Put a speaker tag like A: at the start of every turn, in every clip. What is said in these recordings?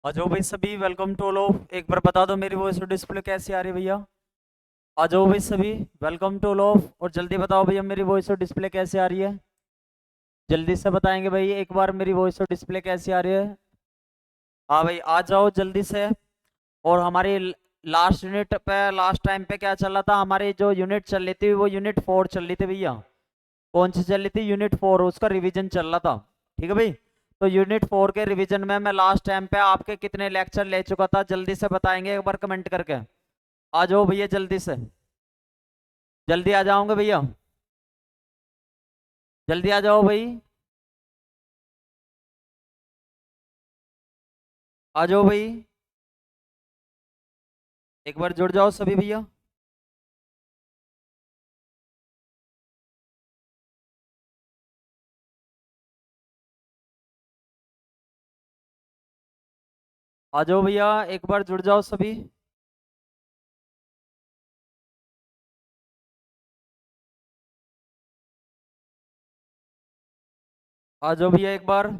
A: आ जाओ भाई सभी, वेलकम टू लो। एक बार बता दो मेरी वॉइस डिस्प्ले कैसी आ रही है भैया। आ जाओ भाई सभी, वेलकम टू लो। और जल्दी बताओ भैया मेरी वॉइस डिस्प्ले कैसे आ रही है। जल्दी से बताएंगे भाई एक बार मेरी वॉइस डिस्प्ले कैसी आ रही है। हाँ भाई आ जाओ जल्दी से। और हमारी लास्ट यूनिट पे, लास्ट टाइम पे क्या चल रहा था, हमारी जो यूनिट चल रही थी वो यूनिट 4 चल रही थी भैया। कौन सी चल रही थी? यूनिट 4, उसका रिवीजन चल रहा था। ठीक है भाई। तो यूनिट 4 के रिवीजन में मैं लास्ट टाइम पे आपके कितने लेक्चर ले चुका था, जल्दी से बताएंगे एक बार कमेंट करके। आ जाओ भैया जल्दी से। जल्दी आ जाओगे भैया। जल्दी आ जाओ भाई। आ जाओ भाई। एक बार जुड़ जाओ सभी भैया। आ जाओ भैया, एक बार जुड़ जाओ सभी। आ जाओ भैया एक बार।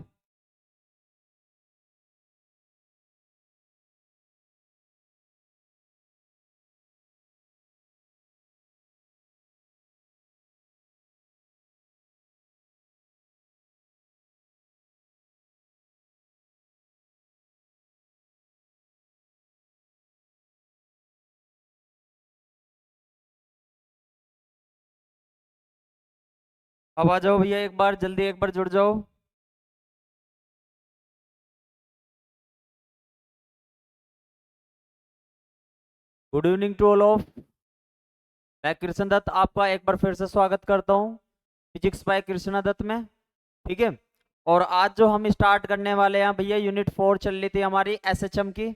A: अब आ जाओ भैया एक बार जल्दी, एक बार जुड़ जाओ। Good evening to all of. मैं कृष्ण दत्त आपका एक बार फिर से स्वागत करता हूँ फिजिक्स बाय कृष्णा दत्त में। ठीक है। और आज जो हम स्टार्ट करने वाले हैं भैया, यूनिट 4 चल रही थी हमारी एसएचएम की।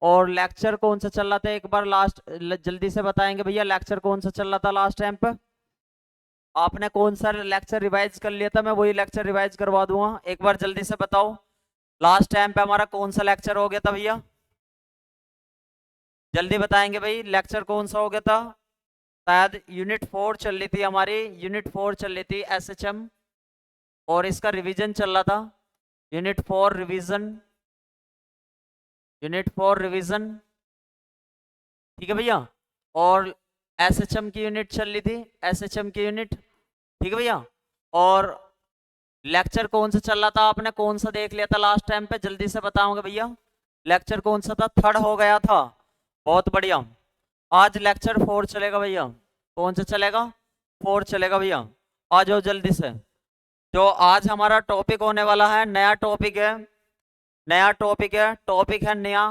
A: और लेक्चर कौन सा चल रहा था एक बार लास्ट, जल्दी से बताएंगे भैया लेक्चर कौन सा चल रहा था लास्ट टाइम पे। आपने कौन सा लेक्चर रिवाइज कर लिया था, मैं वही लेक्चर रिवाइज करवा दूंगा, एक बार जल्दी से बताओ। लास्ट टाइम पे हमारा कौन सा लेक्चर हो गया था भैया? जल्दी बताएंगे भाई लेक्चर कौन सा हो गया था। शायद यूनिट 4 चल रही थी हमारी, यूनिट 4 चल रही थी एसएचएम। और इसका रिवीजन चल रहा था। Unit 4 revision. Unit 4 revision. ठीक है भैया। और एसएचएम की यूनिट चल रही थी, एसएचएम की यूनिट। ठीक है भैया। और लेक्चर कौन सा चल रहा था, आपने कौन सा देख लिया था लास्ट टाइम पे, जल्दी से बताओगे भैया। लेक्चर कौन सा था? थर्ड हो गया था। बहुत बढ़िया। आज लेक्चर 4 चलेगा भैया। कौन सा चलेगा? 4 चलेगा भैया। आ जाओ जल्दी से। जो आज हमारा टॉपिक होने वाला है, नया टॉपिक है। नया टॉपिक है, टॉपिक है नया।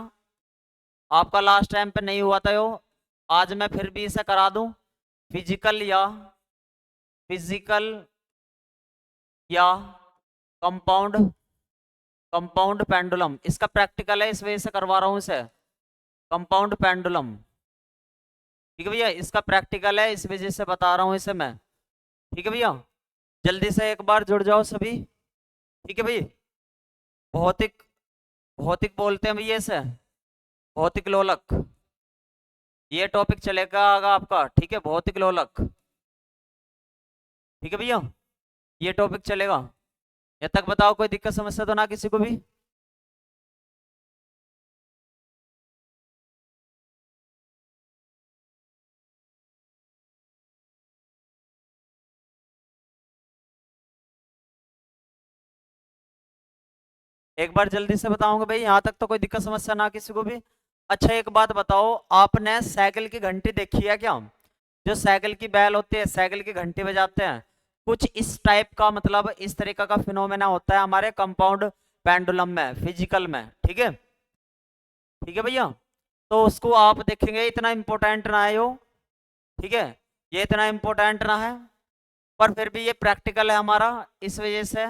A: आपका लास्ट टाइम पे नहीं हुआ था यो। आज मैं फिर भी इसे करा दूं। फिजिकल या फिजिकल या कंपाउंड, कंपाउंड पेंडुलम, इसका प्रैक्टिकल है, इस वजह से करवा रहा हूं इसे। Compound pendulum. ठीक है भैया, इसका प्रैक्टिकल है, इस वजह से बता रहा हूं इसे मैं। ठीक है भैया। जल्दी से एक बार जुड़ जाओ सभी। ठीक है भाई। भौतिक, भौतिक बोलते हैं भैया इसे। भौतिक लोलक। ये टॉपिक चलेगा आगा आपका। ठीक है, भौतिक लोलक। ठीक है भैया। ये टॉपिक चलेगा। ये तक बताओ, कोई दिक्कत समस्या तो ना किसी को भी? एक बार जल्दी से बताऊंगा भाई, यहाँ तक तो कोई दिक्कत समस्या ना किसी को भी? अच्छा एक बात बताओ, आपने साइकिल की घंटी देखी है क्या? जो साइकिल की बैल होती है, साइकिल की घंटी बजाते हैं, कुछ इस टाइप का, मतलब इस तरीका का फिनोमेना होता है हमारे कंपाउंड पेंडुलम में, फिजिकल में। ठीक है। ठीक है भैया। तो उसको आप देखेंगे, इतना इंपॉर्टेंट ना है यो। ठीक है। ये इतना इंपॉर्टेंट ना है, पर फिर भी ये प्रैक्टिकल है हमारा, इस वजह से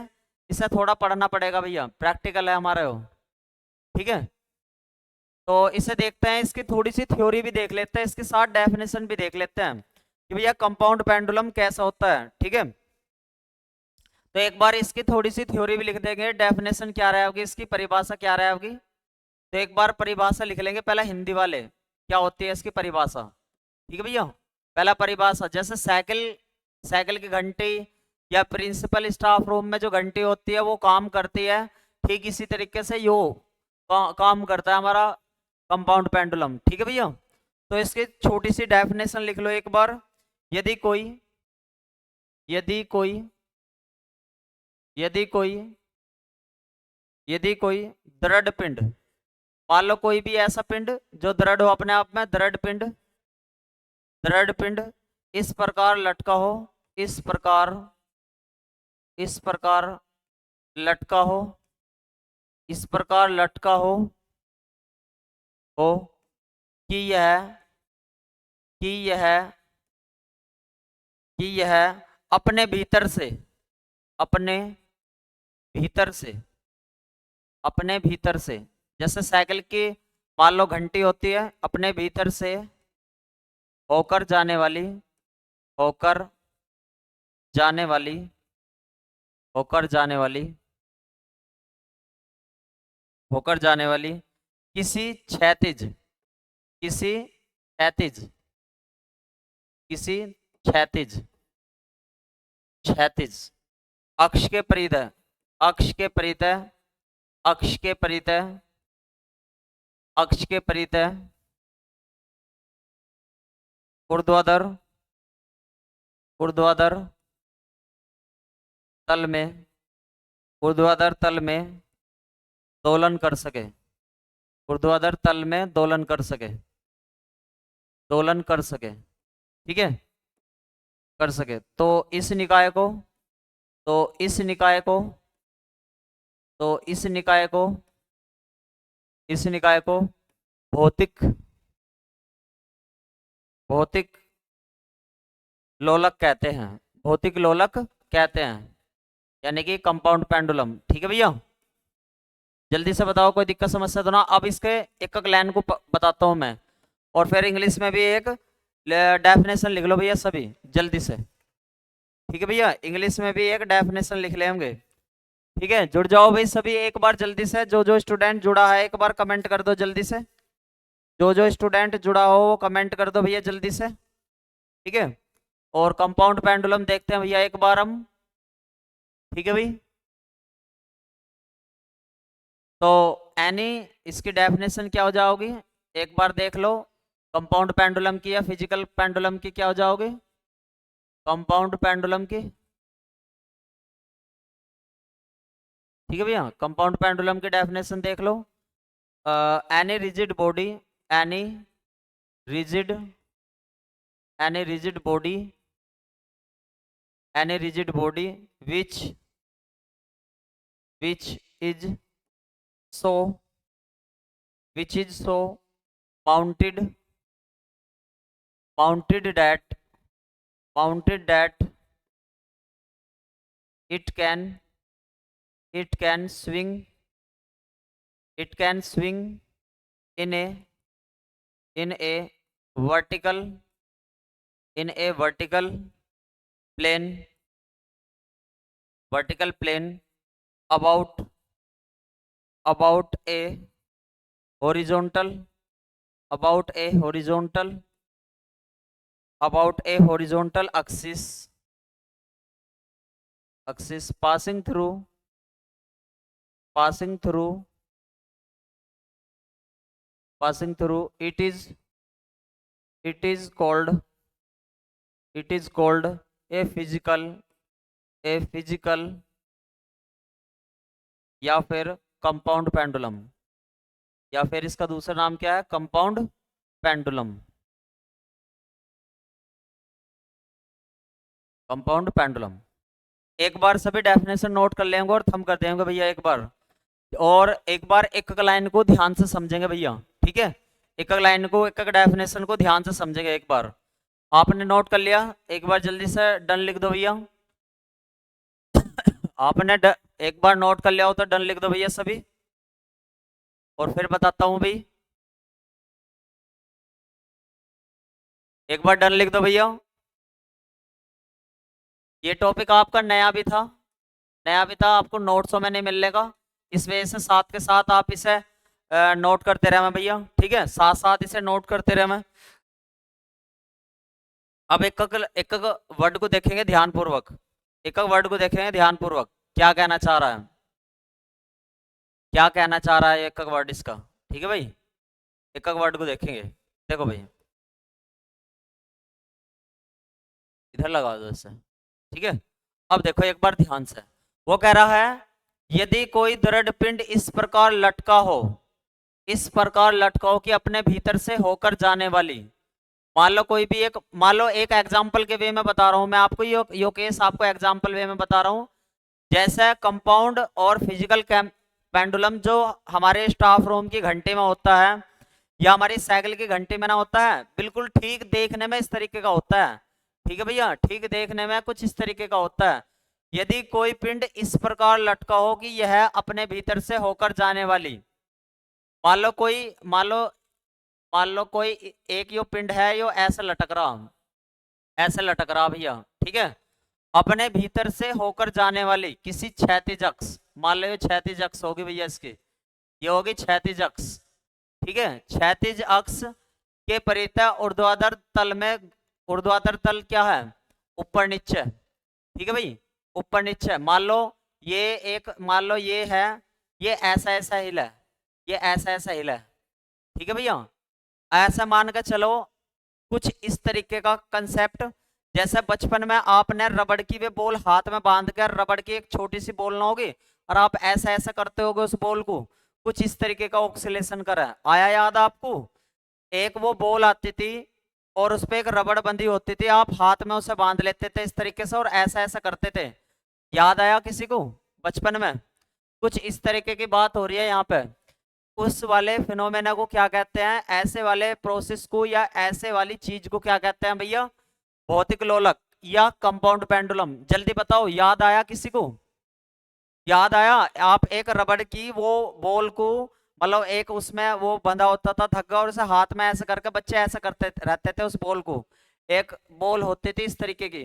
A: इसे थोड़ा पढ़ना पड़ेगा भैया, प्रैक्टिकल है हमारा यो। ठीक है। तो इसे देखते हैं, इसकी थोड़ी सी थ्योरी भी देख लेते हैं, इसके साथ डेफिनेशन भी देख लेते हैं कि भैया कंपाउंड पेंडुलम कैसा होता है। ठीक है। तो एक बार इसकी थोड़ी सी थ्योरी भी लिख देंगे, डेफिनेशन क्या रहेगी इसकी, परिभाषा क्या रहेगी। तो एक बार परिभाषा लिख लेंगे पहला, हिंदी वाले, क्या होती है इसकी परिभाषा। ठीक है भैया। पहला परिभाषा, जैसे साइकिल, साइकिल की घंटी या प्रिंसिपल स्टाफ रूम में जो घंटी होती है वो काम करती है, ठीक इसी तरीके से यो काम करता है हमारा कंपाउंड पेंडुलम। ठीक है भैया, तो इसकी छोटी सी डेफिनेशन लिख लो एक बार। यदि कोई यदि कोई यदि कोई यदि कोई दृढ़ पिंड, मान लो कोई भी ऐसा पिंड जो दृढ़ हो अपने आप में, दृढ़ पिंड इस प्रकार लटका हो, इस प्रकार लटका हो, इस प्रकार लटका हो कि यह कि यह कि यह अपने भीतर से अपने भीतर से अपने भीतर से जैसे साइकिल की मान लो घंटी होती है, अपने भीतर से होकर जाने वाली होकर जाने वाली होकर जाने वाली होकर जाने वाली किसी क्षैतिज किसी क्षैतिज किसी क्षैतिज क्षैतिज अक्ष के परितः अक्ष के परितः अक्ष के परितः अक्ष के परितः ऊर्ध्वाधर ऊर्ध्वाधर तल में ऊर्ध्वाधर तल में दोलन कर सके, ऊर्ध्वाधर तल में दोलन कर सके, दोलन कर सके। ठीक है, कर सके। तो इस निकाय को तो इस निकाय को तो इस निकाय को इस निकाय को भौतिक भौतिक लोलक कहते हैं, भौतिक लोलक कहते हैं, यानी कि कंपाउंड पेंडुलम। ठीक है भैया, जल्दी से बताओ कोई दिक्कत समस्या तो ना। अब इसके एक एक लाइन को बताता हूं मैं, और फिर इंग्लिश में भी एक डेफिनेशन लिख लो भैया सभी जल्दी से। ठीक है भैया, इंग्लिश में भी एक डेफिनेशन लिख लेंगे। ठीक है, जुड़ जाओ भाई सभी एक बार जल्दी से। जो स्टूडेंट जुड़ा है एक बार कमेंट कर दो जल्दी से। जो स्टूडेंट जुड़ा हो वो कमेंट कर दो भैया जल्दी से। ठीक है, और कंपाउंड पेंडुलम देखते हैं भैया एक बार हम। ठीक है भाई, तो एनी इसकी डेफिनेशन क्या हो जाओगी एक बार देख लो। कंपाउंड पेंडुलम की या फिजिकल पेंडुलम की क्या हो जाओगे? कंपाउंड पेंडुलम की। ठीक है भैया, कंपाउंड पेंडुलम की डेफिनेशन देख लो। Any rigid body any rigid any rigid body any rigid body which is so mounted that it can swing in a vertical plane about a horizontal axis passing through it is called a physical या फिर compound pendulum, या फिर इसका दूसरा नाम क्या है? Compound pendulum. Compound pendulum एक बार सभी डेफिनेशन नोट कर लेंगे और थम कर देंगे भैया एक बार। और एक बार एक लाइन को ध्यान से समझेंगे भैया। ठीक है, एक लाइन को एक डेफिनेशन को ध्यान से समझेंगे एक बार। आपने नोट कर लिया? एक बार जल्दी से डन लिख दो भैया। आपने एक बार नोट कर लिया हो तो डन लिख दो भैया सभी, और फिर बताता हूं भाई। एक बार डन लिख दो भैया। ये टॉपिक आपका नया भी था आपको नोट्सों में नहीं मिलेगा, इस वजह से साथ के साथ आप इसे नोट करते रहे मैं भैया। ठीक है, साथ साथ इसे नोट करते रहे मैं। अब एक वर्ड को देखेंगे ध्यानपूर्वक, क्या कहना चाह रहा है। क्या कहना चाह रहा है एक एक वर्ड इसका। ठीक है भाई, एक एक वर्ड को देखेंगे। देखो भाई, इधर लगा दो इसे। ठीक है, अब देखो एक बार ध्यान से। वो कह रहा है यदि कोई दृढ़ पिंड इस प्रकार लटका हो, इस प्रकार लटका हो कि अपने भीतर से होकर जाने वाली, मान लो कोई भी एक, मान लो एक एग्जाम्पल के वे में बता रहा हूं मैं आपको, यो केस आपको एग्जाम्पल वे में बता रहा हूं। जैसे कंपाउंड और फिजिकल पेंडुलम जो हमारे स्टाफ रूम की घंटे में होता है या हमारी साइकिल की घंटे में ना होता है, बिल्कुल ठीक देखने में इस तरीके का होता है। ठीक है भैया, ठीक देखने में कुछ इस तरीके का होता है। यदि कोई पिंड इस प्रकार लटका हो कि यह अपने भीतर से होकर जाने वाली, मान लो कोई, मान लो कोई एक यो पिंड है, यो ऐसा लटक रहा, ऐसे लटक रहा भैया। ठीक है, अपने भीतर से होकर जाने वाली किसी क्षैतिज अक्ष, मान लो ये क्षैतिज अक्ष होगी भैया इसकी, ये होगी क्षैतिज अक्ष। ठीक है, क्षैतिज अक्ष के परितः ऊर्ध्वाधर तल में, ऊर्ध्वाधर तल क्या है, ऊपर नीचे। ठीक है भाई, ऊपर नीचे। मान लो ये एक, मान लो ये है, ये ऐसा ऐसा हिल है, ये ऐसा ऐसा हिल है। ठीक है भैया, ऐसा मान के चलो कुछ इस तरीके का कंसेप्ट। जैसे बचपन में आपने रबड़ की वे बॉल हाथ में बांध कर, रबड़ की एक छोटी सी बॉल ना होगी और आप ऐसा ऐसा करते होगे उस बॉल को, कुछ इस तरीके का ऑक्सीलेशन करा, आया याद आपको। एक वो बॉल आती थी और उस पर एक रबड़ बंधी होती थी, आप हाथ में उसे बांध लेते थे इस तरीके से और ऐसा ऐसा करते थे। याद आया किसी को बचपन में? कुछ इस तरीके की बात हो रही है यहाँ पे। उस वाले फिनोमेना को क्या कहते हैं, ऐसे वाले प्रोसेस को या ऐसे वाली चीज को क्या कहते हैं भैया? भौतिक लोलक या कंपाउंड पेंडुलम। जल्दी बताओ, याद आया किसी को? याद आया? आप एक रबड़ की वो बॉल को, मतलब एक उसमें वो बंधा होता था धागा और उसे हाथ में ऐसे करके बच्चे ऐसा करते रहते थे उस बॉल को। एक बॉल होती थी इस तरीके की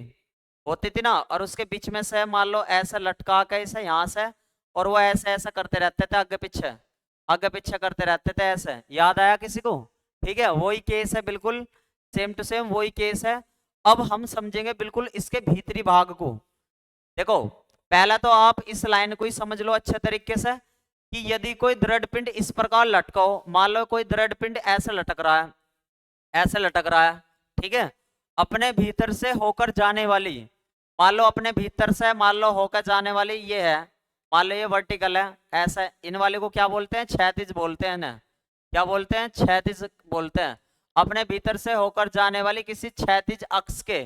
A: होती थी ना, और उसके बीच में से मान लो ऐसा लटका के इसे यहाँ से, और वो ऐसे ऐसा करते रहते थे, आगे पीछे करते रहते थे ऐसे। याद आया किसी को? ठीक है, वही केस है, बिल्कुल सेम टू सेम वही केस है। अब हम समझेंगे बिल्कुल इसके भीतरी भाग को। देखो, पहला तो आप इस लाइन को ही समझ लो अच्छे तरीके से कि यदि कोई दृढ़ पिंड इस प्रकार लटका हो, मान लो कोई दृढ़ पिंड ऐसे लटक रहा है, ऐसे लटक रहा है। ठीक है, अपने भीतर से होकर जाने वाली, मान लो अपने भीतर से, मान लो होकर जाने वाली ये है, मान लो ये वर्टिकल है ऐसा, इन वाले को क्या बोलते हैं? क्षैतिज बोलते हैं ना। क्या बोलते हैं? क्षैतिज बोलते हैं। अपने भीतर से होकर जाने वाली किसी क्षैतिज अक्ष के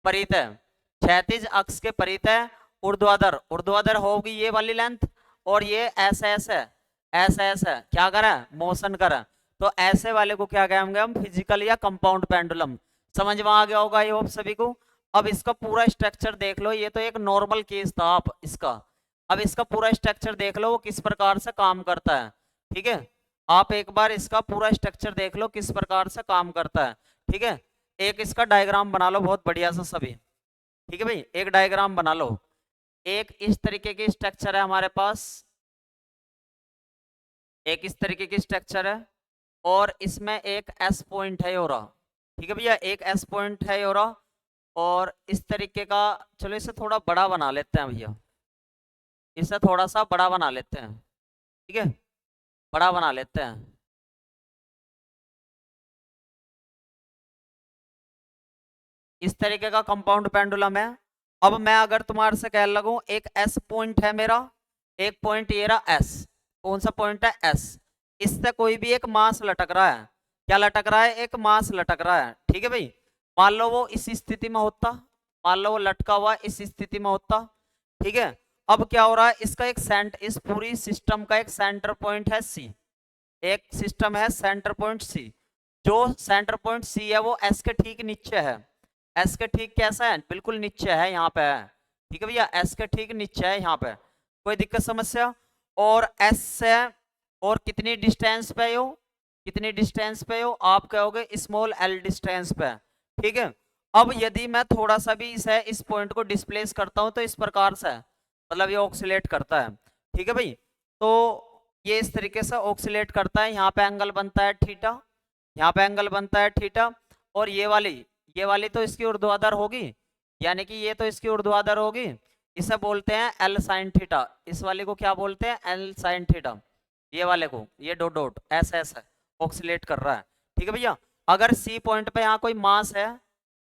A: परितः, क्षैतिज अक्ष के परितः ऊर्ध्वाधर, ऊर्ध्वाधर होगी ये वाली लेंथ, और ये ऐसा ऐसा ऐसा ऐसा क्या करा, मोशन करा, तो ऐसे वाले को क्या कहेंगे हम? फिजिकल या कंपाउंड पेंडुलम। समझ में आ गया होगा ये होप सभी को। अब इसका पूरा स्ट्रक्चर देख लो, ये तो एक नॉर्मल केस था आप इसका, अब इसका पूरा स्ट्रक्चर देख लो वो किस प्रकार से काम करता है। ठीक है, आप एक बार इसका पूरा स्ट्रक्चर देख लो किस प्रकार से काम करता है। ठीक है, एक इसका डायग्राम बना लो बहुत बढ़िया सा सभी। ठीक है भाई, एक डायग्राम बना लो। एक इस तरीके की स्ट्रक्चर है हमारे पास, एक इस तरीके की स्ट्रक्चर है, और इसमें एक एस पॉइंट है योरा। ठीक है भैया, एक एस पॉइंट है योरा, और इस तरीके का, चलो इसे थोड़ा बड़ा बना लेते हैं भैया, इसे थोड़ा सा बड़ा बना लेते हैं। ठीक है, बड़ा बना लेते हैं। इस तरीके का कंपाउंड पेंडुलम है। अब मैं अगर तुम्हारे से कह लगूं एक एस पॉइंट है मेरा, एक पॉइंट ये रहा एस, कौन सा पॉइंट है? एस। इससे कोई भी एक मास लटक रहा है, क्या लटक रहा है? एक मास लटक रहा है। ठीक है भाई, मान लो वो इस स्थिति में होता, मान लो वो लटका हुआ इस स्थिति में होता। ठीक है, अब क्या हो रहा है, इसका एक इस पूरी सिस्टम का एक सेंटर पॉइंट है सी, एक सिस्टम है सेंटर पॉइंट सी। जो सेंटर पॉइंट सी है वो एस के ठीक नीचे है। एस के ठीक कैसा है? बिल्कुल नीचे है, यहाँ पे है। ठीक है भैया, एस के ठीक नीचे है यहाँ पे, कोई दिक्कत समस्या? और एस से और कितनी डिस्टेंस पे हो, कितनी डिस्टेंस पे हो? आप कहोगे स्मॉल एल डिस्टेंस पे। ठीक है, अब यदि मैं थोड़ा सा भी इस पॉइंट को डिस्प्लेस करता हूँ तो इस प्रकार से, मतलब ये ऑक्सीलेट करता है। ठीक है भाई, तो ये इस तरीके से ऑक्सीलेट करता है, यहाँ पे एंगल बनता है थीटा, यहाँ पे एंगल बनता है थीटा, और ये वाली तो इसकी ऊर्ध्वाधर होगी, यानी कि ये तो इसकी ऊर्ध्वाधर होगी, इसे बोलते हैं एल साइन थीटा। इस वाले को क्या बोलते हैं? L sine theta. ये वाले को, ये डॉट डॉट ऐसा ऐसा ऑक्सीलेट कर रहा है। ठीक है भैया, अगर सी पॉइंट पे यहाँ कोई मास है,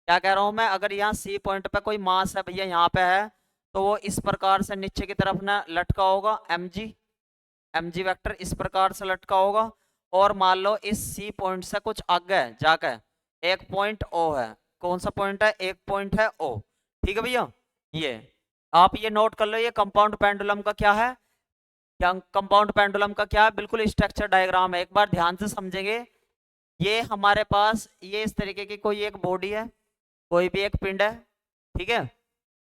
A: क्या कह रहा हूं मैं, अगर यहाँ सी पॉइंट पे कोई मास है भैया यहाँ पे है, तो वो इस प्रकार से नीचे की तरफ ना लटका होगा, mg वेक्टर इस प्रकार से लटका होगा। और मान लो इस सी पॉइंट से कुछ आगे जाकर एक पॉइंट ओ है, कौन सा पॉइंट है, एक पॉइंट है ओ। ठीक है भैया, ये आप ये नोट कर लो, ये कंपाउंड पेंडुलम का क्या है, क्या कंपाउंड पेंडुलम का क्या है, बिल्कुल स्ट्रक्चर डायग्राम है, एक बार ध्यान से समझेंगे। ये हमारे पास ये इस तरीके की कोई एक बॉडी है, कोई भी एक पिंड है, ठीक है,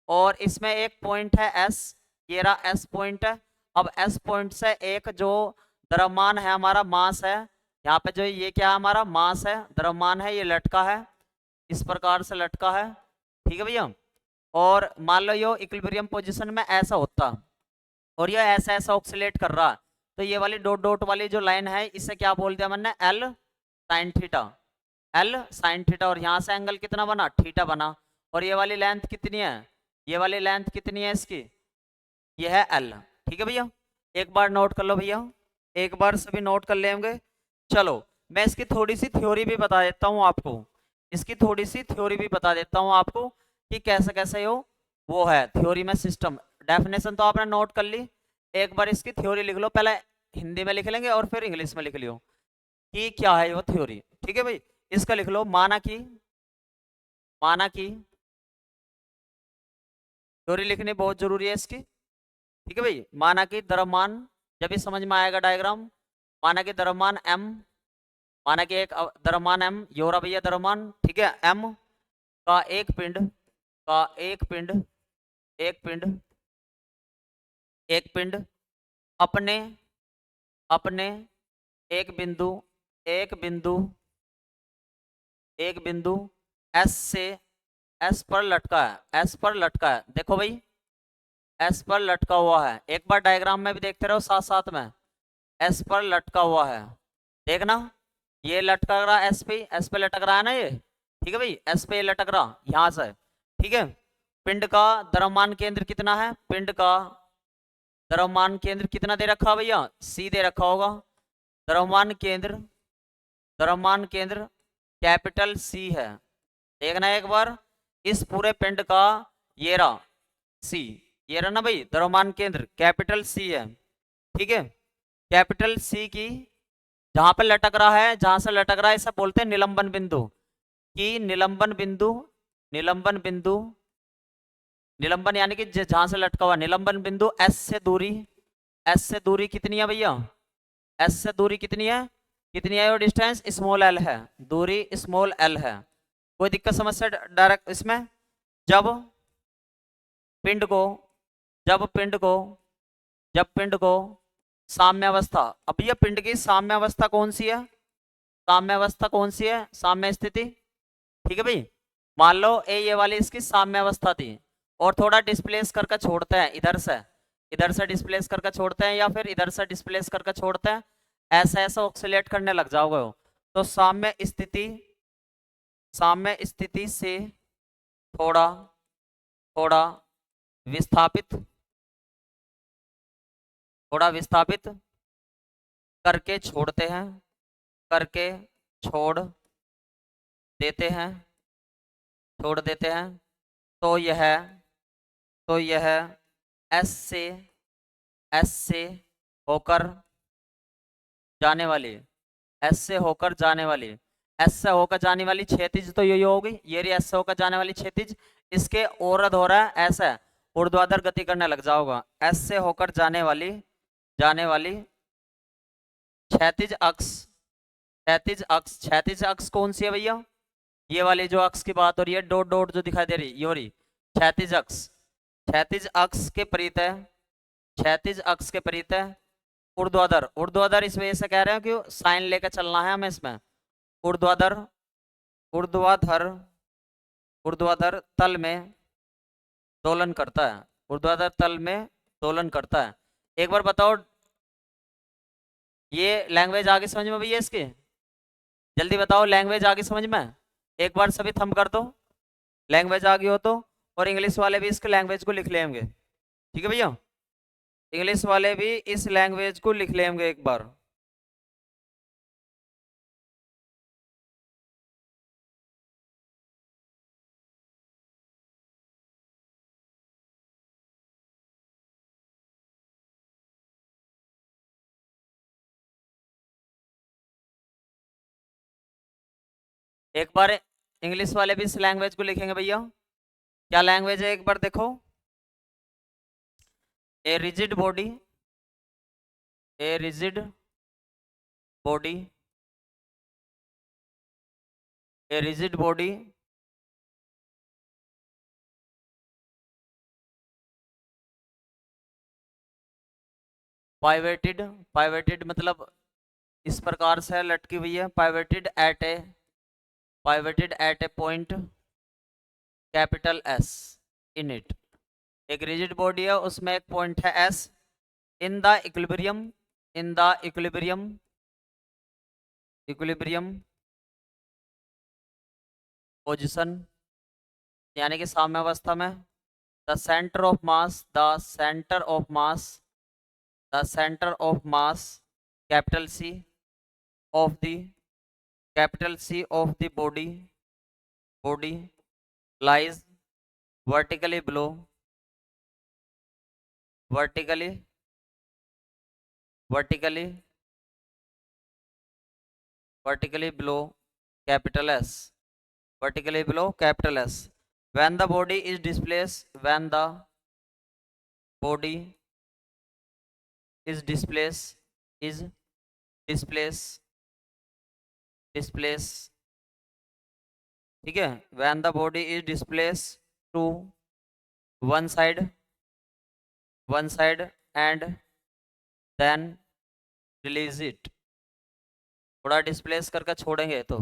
A: और इसमें एक पॉइंट है एस, ये रहा एस पॉइंट है। अब एस पॉइंट से एक जो द्रव्यमान है हमारा, मास है, यहाँ पे जो ये क्या है हमारा मास है, द्रव्यमान है, ये लटका है, इस प्रकार से लटका है। ठीक है भैया, और मान लो ये इक्विलिब्रियम पोजीशन में ऐसा होता, और ये ऐसा ऐसा ऑक्सीलेट कर रहा, तो ये वाली डॉट डॉट वाली जो लाइन है इसे क्या बोल दिया मैंने, L sine theta, L sine theta, और यहाँ से एंगल कितना बना, थीटा बना। और ये वाली लेंथ कितनी है, ये वाली लेंथ कितनी है इसकी, ये है एल। ठीक है भैया, एक बार नोट कर लो भैया, एक बार सभी नोट कर लेंगे। चलो मैं इसकी थोड़ी सी थ्योरी भी बता देता हूँ आपको, इसकी थोड़ी सी थ्योरी भी बता देता हूँ आपको कि कैसे कैसे वो है थ्योरी में सिस्टम। डेफिनेशन तो आपने नोट कर ली, एक बार इसकी थ्योरी लिख लो, पहले हिंदी में लिख लेंगे और फिर इंग्लिश में लिख लियो कि क्या है वो थ्योरी। ठीक है भाई, इसका लिख लो, माना कि थ्योरी लिखनी बहुत जरूरी है इसकी। ठीक है भाई, माना कि द्रव्यमान, जब भी समझ में आएगा डायग्राम, माना कि द्रव्यमान m, माना कि एक द्रव्यमान m, योरा भैया द्रव्यमान, ठीक है, m का एक पिंड, का एक पिंड, एक पिंड, एक पिंड अपने अपने एक बिंदु, एक बिंदु, एक बिंदु S से S पर लटका है, S पर लटका है, देखो भाई S पर लटका हुआ है, एक बार डायग्राम में भी देखते रहो साथ साथ में, S पर लटका हुआ है, देखना ये लटका रहा S पे लटक रहा है ना ये। ठीक है भाई, S पे लटक रहा यहाँ से। ठीक है, पिंड का द्रव्यमान केंद्र कितना है, पिंड का द्रव्यमान केंद्र कितना दे रखा भैया, C दे रखा होगा, द्रव्यमान केंद्र, द्रव्यमान केंद्र कैपिटल C है। देखना एक बार, इस पूरे पिंड का ये रहा C, ये रहा ना भाई द्रव्यमान केंद्र कैपिटल C है। ठीक है, कैपिटल C की जहां पर लटक रहा है, जहां से लटक रहा है इसे बोलते हैं निलंबन बिंदु, कि निलंबन बिंदु, निलंबन बिंदु, निलंबन यानी कि जहां से लटका हुआ निलंबन बिंदु S से दूरी, S से दूरी कितनी है भैया, S से दूरी कितनी है, कितनी है, वो डिस्टेंस स्मॉल l है, दूरी स्मॉल l है। कोई दिक्कत समस्या डायरेक्ट इसमें, जब पिंड को, जब पिंड को, जब पिंड को साम्यावस्था, अब ये पिंड की साम्यावस्था कौन सी है, साम्यावस्था कौन सी है, साम्य स्थिति। ठीक है भाई, मान लो ये वाली इसकी साम्यावस्था थी, और थोड़ा डिस्प्लेस करके छोड़ते हैं इधर से डिस्प्लेस करके छोड़ते हैं, या फिर इधर से डिस्प्लेस करके छोड़ते हैं, ऐसा ऐसा ऑक्सीलेट करने लग जाओगे हो, तो साम्य स्थिति, साम्य स्थिति से थोड़ा थोड़ा विस्थापित, थोड़ा विस्थापित करके छोड़ते हैं, करके छोड़ देते हैं, छोड़ देते हैं, तो यह, तो यह S से होकर जाने वाली, S से होकर जाने वाली, S से होकर जाने वाली क्षैतिज तो यही होगी, ये रही S से होकर जाने वाली क्षैतिज, इसके औरत हो रहा है ऐसा ऊर्ध्वाधर गति करने लग जाओगा, S से होकर जाने वाली, जाने वाली क्षैतिज अक्ष, क्षैतिज अक्ष, क्षैतिज अक्ष कौन सी है भैया, ये वाली जो अक्ष की बात हो रही है, डॉट डॉट जो दिखाई दे रही है, योरी क्षैतिज अक्ष, क्षैतिज अक्ष के परित है, क्षैतिज अक्ष के परित है ऊर्ध्वाधर, ऊर्ध्वाधर इस वजह से कह रहे हैं कि साइन लेकर चलना है हमें इसमें, ऊर्ध्वाधर, ऊर्ध्वाधर, ऊर्ध्वाधर तल में दोलन करता है, ऊर्ध्वाधर तल में दोलन करता है। एक बार बताओ ये लैंग्वेज आगे समझ में भैया इसकी, जल्दी बताओ लैंग्वेज आगे समझ में, एक बार सभी थंब कर दो लैंग्वेज आ गई हो तो, और इंग्लिश वाले भी इसके लैंग्वेज को लिख लेंगे। ठीक है भैया, इंग्लिश वाले भी इस लैंग्वेज को लिख लेंगे एक बार। एक बार इंग्लिश वाले भी इस लैंग्वेज को लिखेंगे भैया। क्या लैंग्वेज है एक बार देखो। A rigid body, a rigid body, a rigid body pivoted, pivoted मतलब इस प्रकार से लटकी हुई है। Pivoted at a, pivoted at a point capital S in it. एक रिजिड बॉडी है, उसमें एक पॉइंट है S. In the equilibrium, in the equilibrium, equilibrium position यानी कि साम्यावस्था में। The centre of mass, the centre of mass, the centre of mass capital C of the, capital C of the body, body lies vertically below, vertically, vertically, vertically below capital S, vertically below capital S. When the body is displaced, when the body is displaced, is displaced, displaced, ठीक है। when the body is displaced to one side, one side and then release it, थोड़ा displace करके छोड़ेंगे तो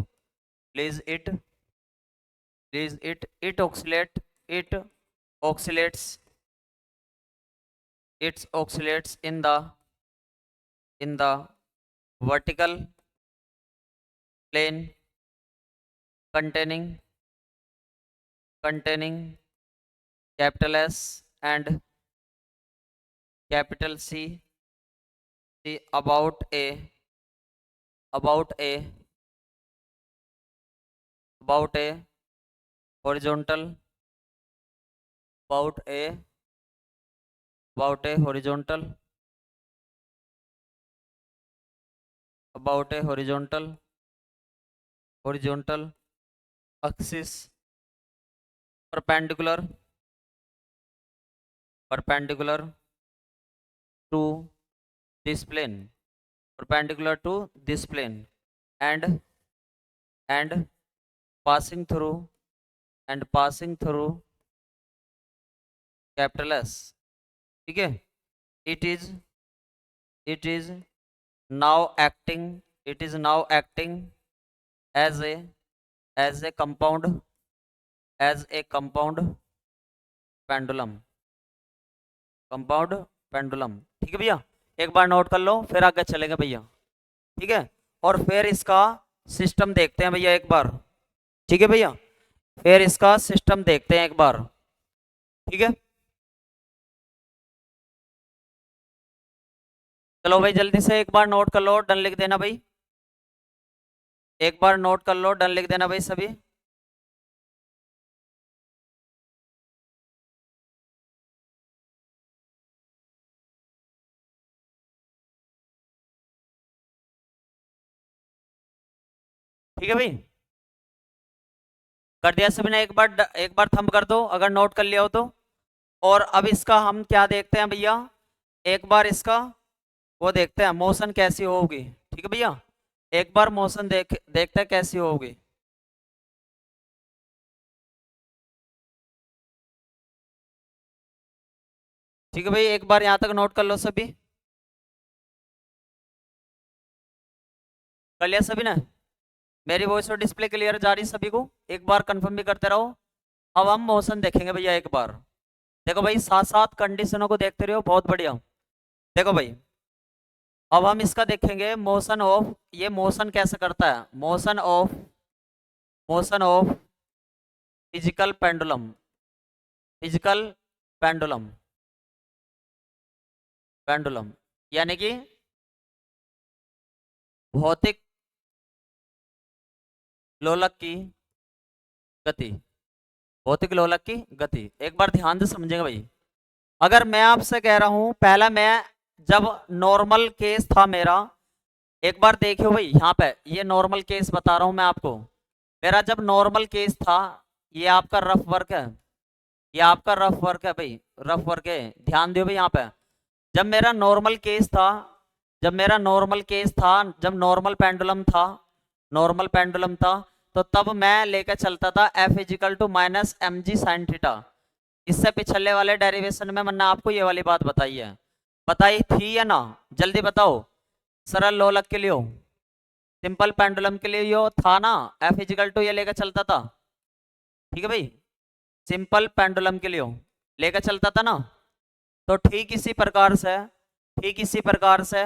A: release it, release it, it oscillate, it oscillates, it oscillates in the vertical plane containing, containing capital S and capital C, C about a, about a, about a horizontal, about a, about a horizontal, about a horizontal, horizontal axis perpendicular, perpendicular to this plane, perpendicular to this plane and passing through, and passing through capital S, ठीक है। it is now acting, it is now acting as a compound, as a compound pendulum, compound pendulum, ठीक है भैया। एक बार note कर लो फिर आगे चलेंगे भैया, ठीक है। और फिर इसका सिस्टम देखते हैं भैया एक बार, ठीक है भैया। फिर इसका सिस्टम देखते हैं एक बार, ठीक है। चलो भाई जल्दी से एक बार नोट कर लो, डन लिख देना भाई, एक बार नोट कर लो, डन लिख देना भाई सभी। ठीक है भाई, कर दिया सभी ने? एक बार थंब कर दो अगर नोट कर लिया हो तो। और अब इसका हम क्या देखते हैं भैया, एक बार इसका वो देखते हैं मोशन कैसी होगी, ठीक है भैया। एक बार मोशन देखते हैं कैसी होगी। ठीक है भाई, एक बार यहां तक नोट कर लो सभी, कर लिया सभी ने? मेरी वॉइस और डिस्प्ले क्लियर जा रही सभी को? एक बार कंफर्म भी करते रहो। अब हम मोशन देखेंगे भैया एक बार। देखो भाई साथ साथ कंडीशनों को देखते रहो, बहुत बढ़िया। देखो भाई अब हम इसका देखेंगे मोशन ऑफ, ये मोशन कैसे करता है, motion of, motion of physical pendulum, physical pendulum, pendulum यानी कि भौतिक लोलक की गति, भौतिक लोलक की गति। एक बार ध्यान से समझेंगे भाई। अगर मैं आपसे कह रहा हूं, पहला मैं जब नॉर्मल केस था मेरा, एक बार देखियो भाई यहाँ पे, ये नॉर्मल केस बता रहा हूं मैं आपको। मेरा जब नॉर्मल केस था, ये आपका रफ वर्क है, ये आपका रफ वर्क है भाई, रफ वर्क है, ध्यान दियो भाई यहाँ पे। जब मेरा नॉर्मल केस था, जब मेरा नॉर्मल केस था, जब नॉर्मल पेंडुलम था, नॉर्मल पेंडुलम था, तो तब मैं लेकर चलता था F equal to minus M G sine theta. इससे पिछले वाले डेरिवेशन में मैंने आपको ये वाली बात बताई है, बताई थी या ना? जल्दी बताओ, सरल लोलक के लिए हो, सिंपल पेंडुलम के लिए यो था ना, एफ इजिकल टू ये लेकर चलता था, ठीक है भाई, सिंपल पेंडुलम के लिए हो लेकर चलता था ना। तो ठीक इसी प्रकार से, ठीक इसी प्रकार से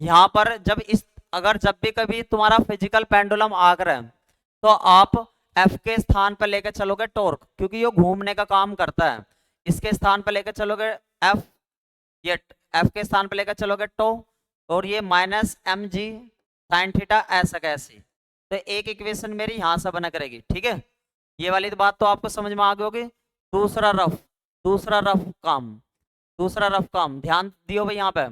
A: यहाँ पर जब इस, अगर जब भी कभी तुम्हारा फिजिकल पेंडुलम आकर है, तो आप एफ के स्थान पर लेकर चलोगे टॉर्क, क्योंकि ये घूमने का काम करता है। इसके स्थान पर लेकर चलोगे एफ, ये एफ के स्थान पर लेकर चलोगे टो, और ये minus M G sine theta ऐसा कैसी, तो एक इक्वेशन मेरी यहां से बना करेगी, ठीक है। ये वाली तो बात तो आपको समझ में आ गई होगी। दूसरा रफ, दूसरा रफ काम, दूसरा रफ काम ध्यान दियो भाई यहाँ पे।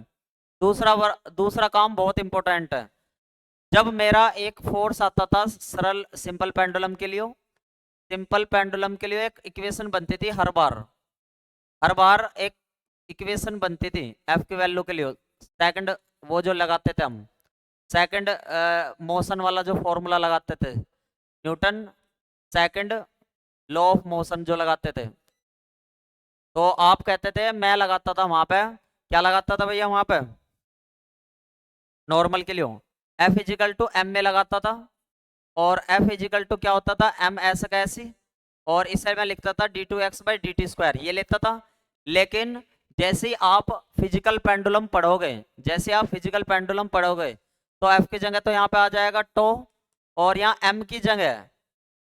A: दूसरा काम बहुत इंपॉर्टेंट है। जब मेरा एक फोर्स आता था सरल सिंपल पेंडुलम के लिए, सिंपल पेंडुलम के लिए एक इक्वेशन बनती थी हर बार, हर बार एक इक्वेशन बनती थी एफ की वैल्यू के लिए, सेकंड वो जो लगाते थे हम, सेकंड मोशन वाला जो फॉर्मूला लगाते थे, Newton second law of motion जो लगाते थे। तो आप कहते थे, मैं लगाता था वहां पे, क्या लगाता था भैया वहां पे, नॉर्मल के लिए एफ इजिकल टू एम में लगाता था, और एफ इजिकल टू क्या होता था, एम ऐसा कैसी, और इसे मैं लिखता था D two X by D T square, ये लिखता था। लेकिन जैसे ही आप फिजिकल पेंडुलम पढ़ोगे, जैसे आप फिजिकल पेंडुलम पढ़ोगे, तो एफ की जगह तो यहाँ पे आ जाएगा टो, और यहाँ एम की जगह,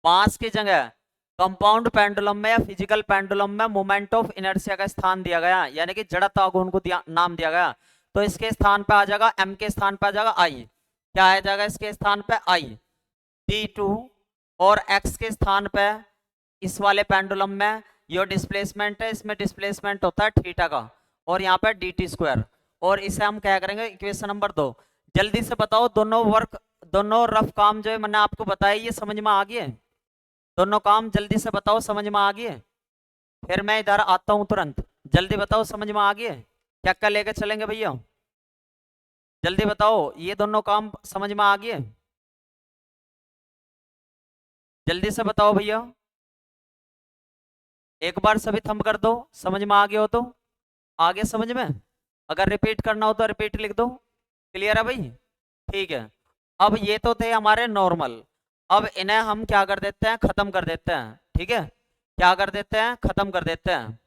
A: मास की जगह कंपाउंड पेंडुलम में या फिजिकल पेंडुलम में मोमेंट ऑफ इनर्शिया का स्थान दिया गया, यानी कि जड़त्व आघूर्ण को नाम दिया गया। तो इसके स्थान पे आ जाएगा, एम के स्थान पे आ जाएगा आई, क्या आ जाएगा इसके स्थान पे, आई डी टू, और एक्स के स्थान पे इस वाले पेंडुलम में ये डिस्प्लेसमेंट है, इसमें डिस्प्लेसमेंट होता है थीटा का, और यहाँ पे डी टी स्क्वायर, और इसे हम क्या करेंगे इक्वेशन नंबर 2। जल्दी से बताओ, दोनों वर्क, दोनों रफ काम जो है मैंने आपको बताया, ये समझ में आ गए? दोनों काम जल्दी से बताओ, समझ में आ गए? फिर मैं इधर आता हूँ तुरंत, जल्दी बताओ समझ में आ गए? क्या क्या लेकर चलेंगे भैया, जल्दी बताओ, ये दोनों काम समझ में आ गए? जल्दी से बताओ भैया, एक बार सभी थंब कर दो, समझ में आ गया हो तो आगे समझ में, अगर रिपीट करना हो तो रिपीट लिख दो। क्लियर है भाई? ठीक है। अब ये तो थे हमारे नॉर्मल, अब इन्हें हम क्या कर देते हैं, खत्म कर देते हैं, ठीक है, क्या कर देते हैं, खत्म कर देते हैं।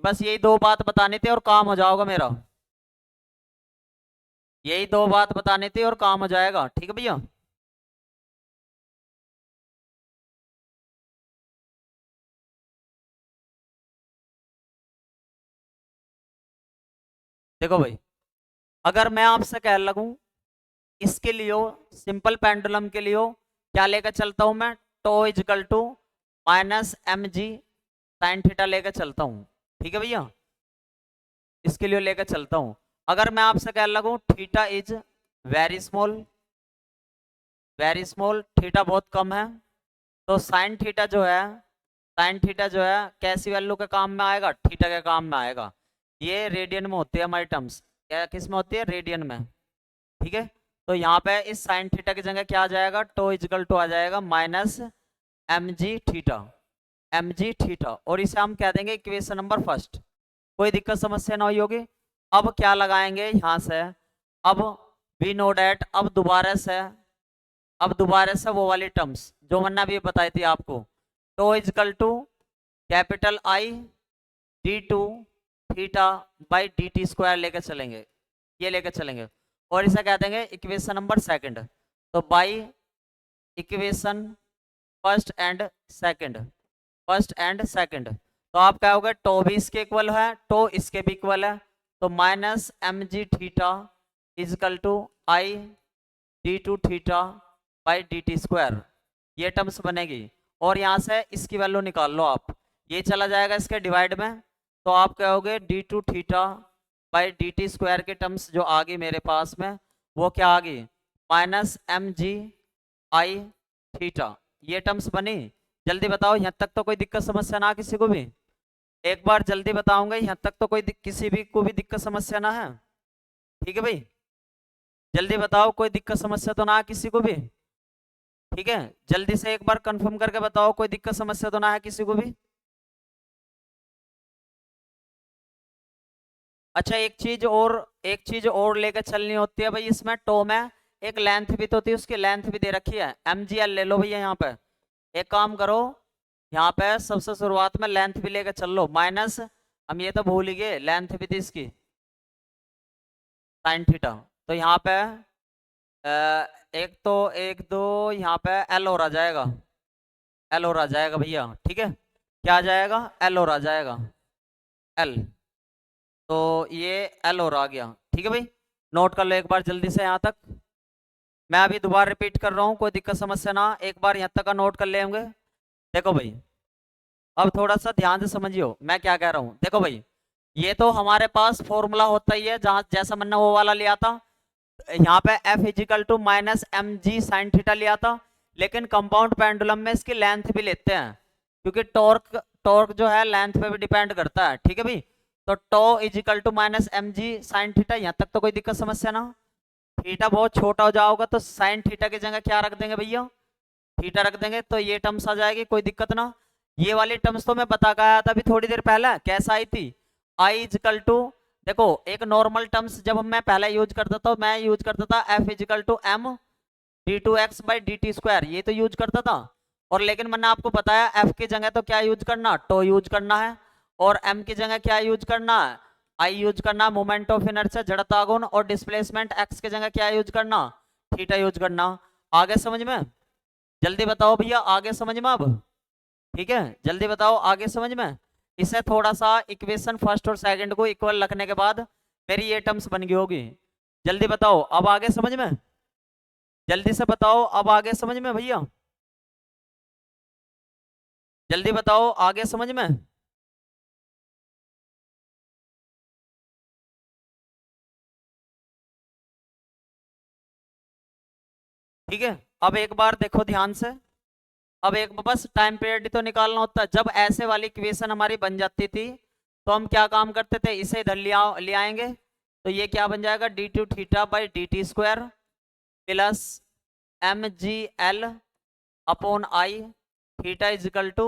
A: बस यही दो बात बतानी थी और काम हो जाएगा मेरा, यही दो बात बतानी थी और काम हो जाएगा, ठीक है भैया। देखो भाई, अगर मैं आपसे कह लगूं इसके लिए, सिंपल पेंडुलम के लिए क्या लेकर चलता हूं मैं, tau equal to minus M G sine theta लेकर चलता हूं, ठीक है भैया, इसके लिए लेकर चलता हूं। अगर मैं आपसे कह लगूं theta is very small, very small, theta बहुत कम है, तो साइन थीटा जो है, साइन थीटा जो है कैसी वैल्यू के काम में आएगा, थीटा के काम में आएगा। ये रेडियन में होती है हमारी टर्म्स, क्या किस में होती है, रेडियन में, ठीक है। तो यहाँ पे इस साइन थीटा की जगह क्या आ जाएगा, टो इजकल टू आ जाएगा minus M G theta, M G theta, और इसे हम कह देंगे इक्वेशन नंबर फर्स्ट। कोई दिक्कत समस्या ना हुई होगी। अब क्या लगाएंगे यहाँ से, अब वी नो डैट, अब दोबारा से वो वाली टर्म्स जो मैंने अभी बताई थी आपको, tau equal to capital I D two theta by D T square लेकर चलेंगे, ये लेकर चलेंगे, और इसे कह देंगे इक्वेशन नंबर सेकंड। तो by equation first and second, first and second, तो आप क्या होगा, टो भी इसके इक्वल है, टो इसके भी इक्वल है, तो minus M G theta equal to I D two theta by D T square, ये टर्म्स बनेगी। और यहाँ से इसकी वैल्यू निकाल लो आप, ये चला जाएगा इसके डिवाइड में, तो आप कहोगे D two theta by D T square की टर्म्स जो आ गई मेरे पास में, वो क्या आ गई, माइनस एम जी आई थीटा, ये टर्म्स बनी। जल्दी बताओ, यहाँ तक तो कोई दिक्कत समस्या ना किसी को भी? एक बार जल्दी बताऊंगा, यहाँ तक तो कोई किसी भी को भी दिक्कत समस्या ना है? ठीक है भाई, जल्दी बताओ, कोई दिक्कत समस्या तो ना है किसी को भी? ठीक है, जल्दी से एक बार कंफर्म करके बताओ, कोई दिक्कत समस्या तो ना है किसी को भी? अच्छा, एक चीज और लेकर चलनी होती है भाई, इसमें टो में एक लेंथ भी तो होती है, उसकी लेंथ भी दे रखी है, mgl ले लो भैया। यहाँ पे एक काम करो, यहाँ पे सबसे शुरुआत में लेंथ भी लेकर चल लो, माइनस, हम ये तो भूल ही गए, लेंथ भी थी इसकी साइन थीटा। तो यहाँ पे एक तो एक दो, यहाँ पे एल और आ जाएगा, एल और आ जाएगा भैया। ठीक है, क्या आ जाएगा? एल और आ जाएगा, एल। तो ये एल और आ गया। ठीक है भाई, नोट कर लो एक बार जल्दी से यहाँ तक। मैं अभी दोबारा रिपीट कर रहा हूँ, कोई दिक्कत समस्या ना, एक बार यहाँ तक का नोट कर ले होंगे। देखो भाई, अब थोड़ा सा ध्यान से समझियो मैं क्या कह रहा हूँ। देखो भाई, ये तो हमारे पास फॉर्मूला होता ही है, जहां जैसा मैंने वो वाला लिया था, यहाँ पे F equal to minus M G sine theta लिया था। लेकिन कंपाउंड पेंडुलम में इसकी लेंथ भी लेते हैं, क्योंकि टॉर्क टॉर्क जो है लेंथ पे भी डिपेंड करता है। ठीक है भाई, तो tau equal to minus M G sine theta, यहाँ तक तो कोई दिक्कत समस्या ना? थीटा बहुत छोटा हो जाओगा तो साइन थीटा की जगह क्या रख देंगे भैया? थीटा रख देंगे, तो ये टर्म्स आ जाएगी, कोई दिक्कत ना। ये वाली टर्म्स तो मैं बता के आया था अभी थोड़ी देर पहले, कैसा आई थी? आई इजिकल टू, देखो एक नॉर्मल टर्म्स जब मैं पहले यूज करता था, मैं यूज करता था F equal to M D two X by D T square, ये तो यूज करता था। और लेकिन मैंने आपको बताया एफ की जगह तो क्या यूज करना, टो यूज करना है, और एम की जगह क्या यूज करना है, आई यूज करना, मोमेंट ऑफ इनर्शिया जड़ता गुण, और डिस्प्लेसमेंट एक्स की जगह क्या यूज करना, थीटा यूज करना। आगे समझ में? जल्दी बताओ भैया, आगे समझ में अब? ठीक है, जल्दी बताओ, आगे समझ में? इसे थोड़ा सा इक्वेशन फर्स्ट और सेकंड को इक्वल रखने के बाद मेरी ये टर्म्स बन गई होगी। जल्दी बताओ, अब आगे समझ में? जल्दी से बताओ, अब आगे समझ में भैया? जल्दी बताओ, आगे समझ में? ठीक है, अब एक बार देखो ध्यान से, अब एक बस टाइम पीरियड तो निकालना होता है। जब ऐसे वाली इक्वेशन हमारी बन जाती थी तो हम क्या काम करते थे, इसे इधर ले आएंगे, तो ये क्या बन जाएगा, D two theta by D T square plus M G L upon I theta equal to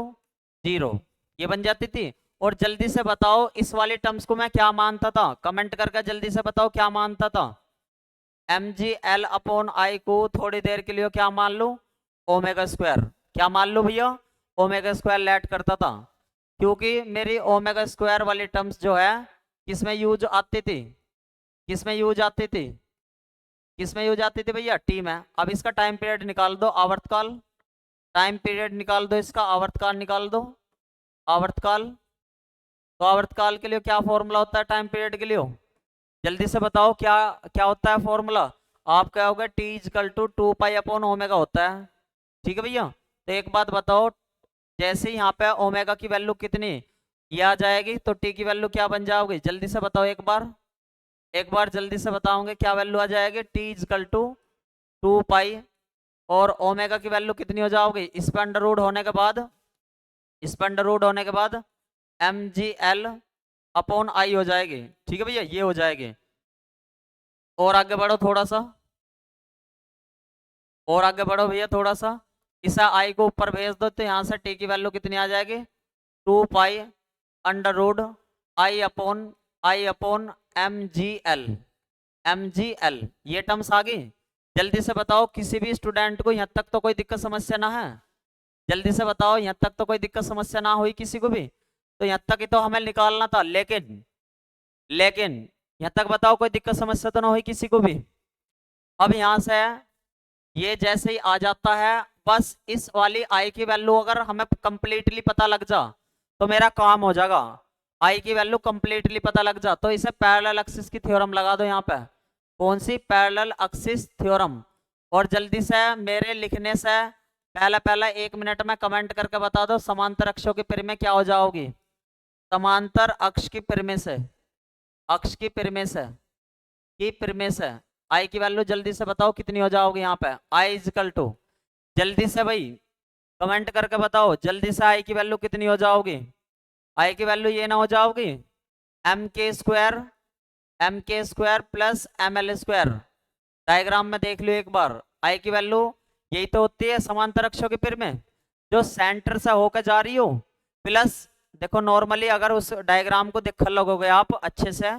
A: 0, ये बन जाती थी। और जल्दी से बताओ, इस वाली टर्म्स को मैं क्या मानता था, कमेंट करके जल्दी से बताओ क्या मानता था? M G L upon I को थोड़ी देर के लिए क्या मान लो, ओमेगा स्क्वायर। क्या मान लो भैया? ओमेगा स्क्वायर लेट करता था, क्योंकि मेरी ओमेगा स्क्वायर वाली टर्म्स जो है किसमें यूज आती थी, किसमें यूज आती थी, किसमें यूज आती थी भैया? टी में। अब इसका टाइम पीरियड निकाल दो, आवर्तकाल, टाइम पीरियड निकाल दो, इसका आवर्तकाल निकाल दो, आवर्तकाल। तो आवर्तकाल के लिए क्या फॉर्मूला होता है टाइम पीरियड के लिए? जल्दी से बताओ, क्या क्या होता है फॉर्मूला? आप क्या होगा, T equal to 2 pi upon omega होता है। ठीक है भैया, तो एक बात बताओ, जैसे यहाँ पे ओमेगा की वैल्यू कितनी ये आ जाएगी, तो टी की वैल्यू क्या बन जाओगी? जल्दी से बताओ एक बार जल्दी से बताओगे क्या वैल्यू आ जाएगी, टी इजकल टू 2 पाई, और ओमेगा की वैल्यू कितनी हो जाओगी, इस पर अंडर रूट होने के बाद, इस पर अंडर रूट होने के बाद M G L upon I हो जाएगी। ठीक है भैया, ये हो जाएगी। और आगे बढ़ो थोड़ा सा, और आगे बढ़ो भैया थोड़ा सा, इसे आई को ऊपर भेज दो, तो यहाँ से टी की वैल्यू कितनी आ जाएगी, 2 pi under root I upon M G L, ये टर्म्स आ गई। जल्दी से बताओ, किसी भी स्टूडेंट को यहाँ तक तो कोई दिक्कत समस्या ना है? जल्दी से बताओ, यहाँ तक तो कोई दिक्कत समस्या ना हुई किसी को भी? तो यहाँ तक ही तो हमें निकालना था, लेकिन लेकिन यहाँ तक बताओ, कोई दिक्कत समस्या तो ना हुई किसी को भी? अब यहाँ से ये जैसे ही आ जाता है, बस इस वाली आई की वैल्यू अगर हमें कंप्लीटली पता लग जा तो मेरा काम हो जाएगा। आई की वैल्यू कंप्लीटली पता लग जा तो इसे पैरेलल एक्सिस की थ्योरम लगा दो यहाँ पे। कौन सी? Parallel axis theorem. और जल्दी से मेरे लिखने से पहले पहले 1 मिनट में कमेंट करके बता दो, समांतर अक्षों की परिमेय क्या हो जाओगी? समांतर अक्ष की परिमेय से, अक्ष की परिमेय से, की परिमेय से आई की वैल्यू जल्दी से बताओ कितनी हो जाओगी यहाँ पे? आई इजिकल टू जल्दी से भाई कमेंट करके बताओ, जल्दी से आई की वैल्यू कितनी हो जाओगी? आई की वैल्यू ये ना हो जाओगी, M K square plus M L square. Diagram में देख लो एक बार, आई की वैल्यू यही तो होती है समांतर अक्षों के पेड़ में, जो सेंटर से होकर जा रही हो, प्लस देखो नॉर्मली अगर उस डायग्राम को देख लगोगे आप अच्छे से,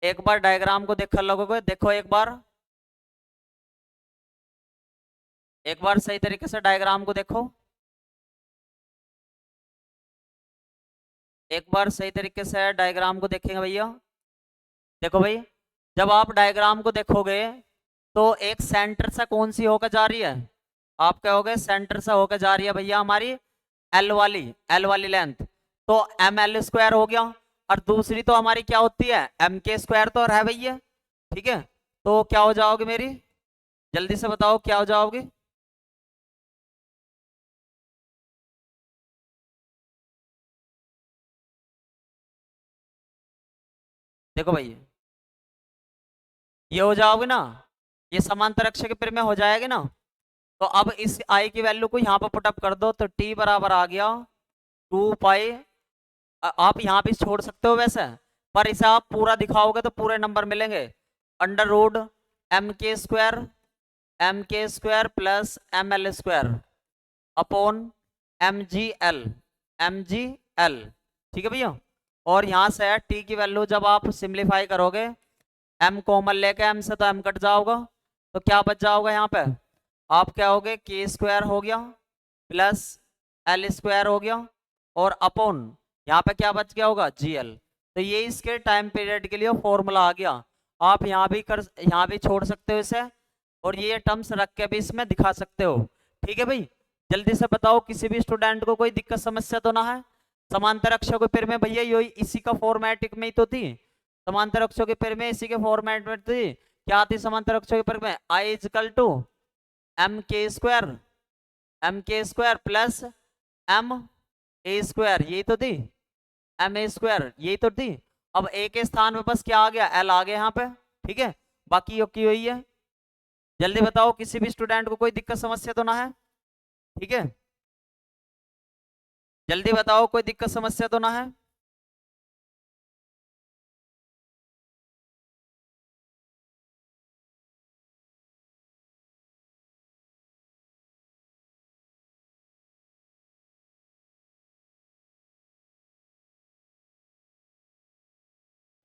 A: एक बार डायग्राम को देख लगोगे, देखो एक बार सही तरीके से डायग्राम को देखो, एक बार सही तरीके से डायग्राम को देखेंगे भैया। देखो भाई, जब आप डायग्राम को देखोगे तो एक सेंटर से कौन सी होकर जा रही है, आप कहोगे सेंटर से होकर जा रही है भैया हमारी एल वाली लेंथ, तो एम एल स्क्वायर हो गया, और दूसरी तो हमारी क्या होती है, एम के स्क्वायर तो है भैया। ठीक है, तो क्या हो जाओगे मेरी, जल्दी से बताओ क्या हो जाओगे? देखो भाई, ये हो जाओगे ना, ये समांतर अक्ष के पेड़ में हो जाएगी ना, तो अब इस आई की वैल्यू को यहाँ पर पुटअप कर दो, तो टी बराबर आ गया 2 पाई। आप यहाँ भी छोड़ सकते हो वैसे, पर इसे आप पूरा दिखाओगे तो पूरे नंबर मिलेंगे, under root M K square plus M L square upon M G L. ठीक है भैया, और यहाँ से टी की वैल्यू जब आप सिंप्लीफाई करोगे, एम कॉमन लेके, एम से तो एम कट जाओगा, तो क्या बच जाओगा यहाँ पे, आप क्या होगे, के स्क्वायर हो गया प्लस एल स्क्वायर हो गया, और अपॉन यहाँ पे क्या बच गया होगा, जी एल। तो ये इसके टाइम पीरियड के लिए फॉर्मूला आ गया। आप यहाँ भी छोड़ सकते हो इसे, और ये टर्म्स रख के भी इसमें दिखा सकते हो। ठीक है भाई, जल्दी से बताओ किसी भी स्टूडेंट को कोई दिक्कत समस्या तो ना है? समांतर अक्षों के पेड़ में भैया यही इसी का फॉर्मेटिक में ही तो थी, समांतर अक्षों के पेड़ में इसी के फॉर्मेट में थी, क्या थी समांतर अक्षों के पेड़ में, I equal to M K square plus M A square, यही तो थी, एम ए स्क्वायर यही तो थी। अब ए के स्थान में बस क्या आ गया, एल आ गया यहाँ पे। ठीक है, बाकी यो की हुई है। जल्दी बताओ किसी भी स्टूडेंट को कोई दिक्कत समस्या तो ना है? ठीक है, जल्दी बताओ कोई दिक्कत समस्या तो ना है?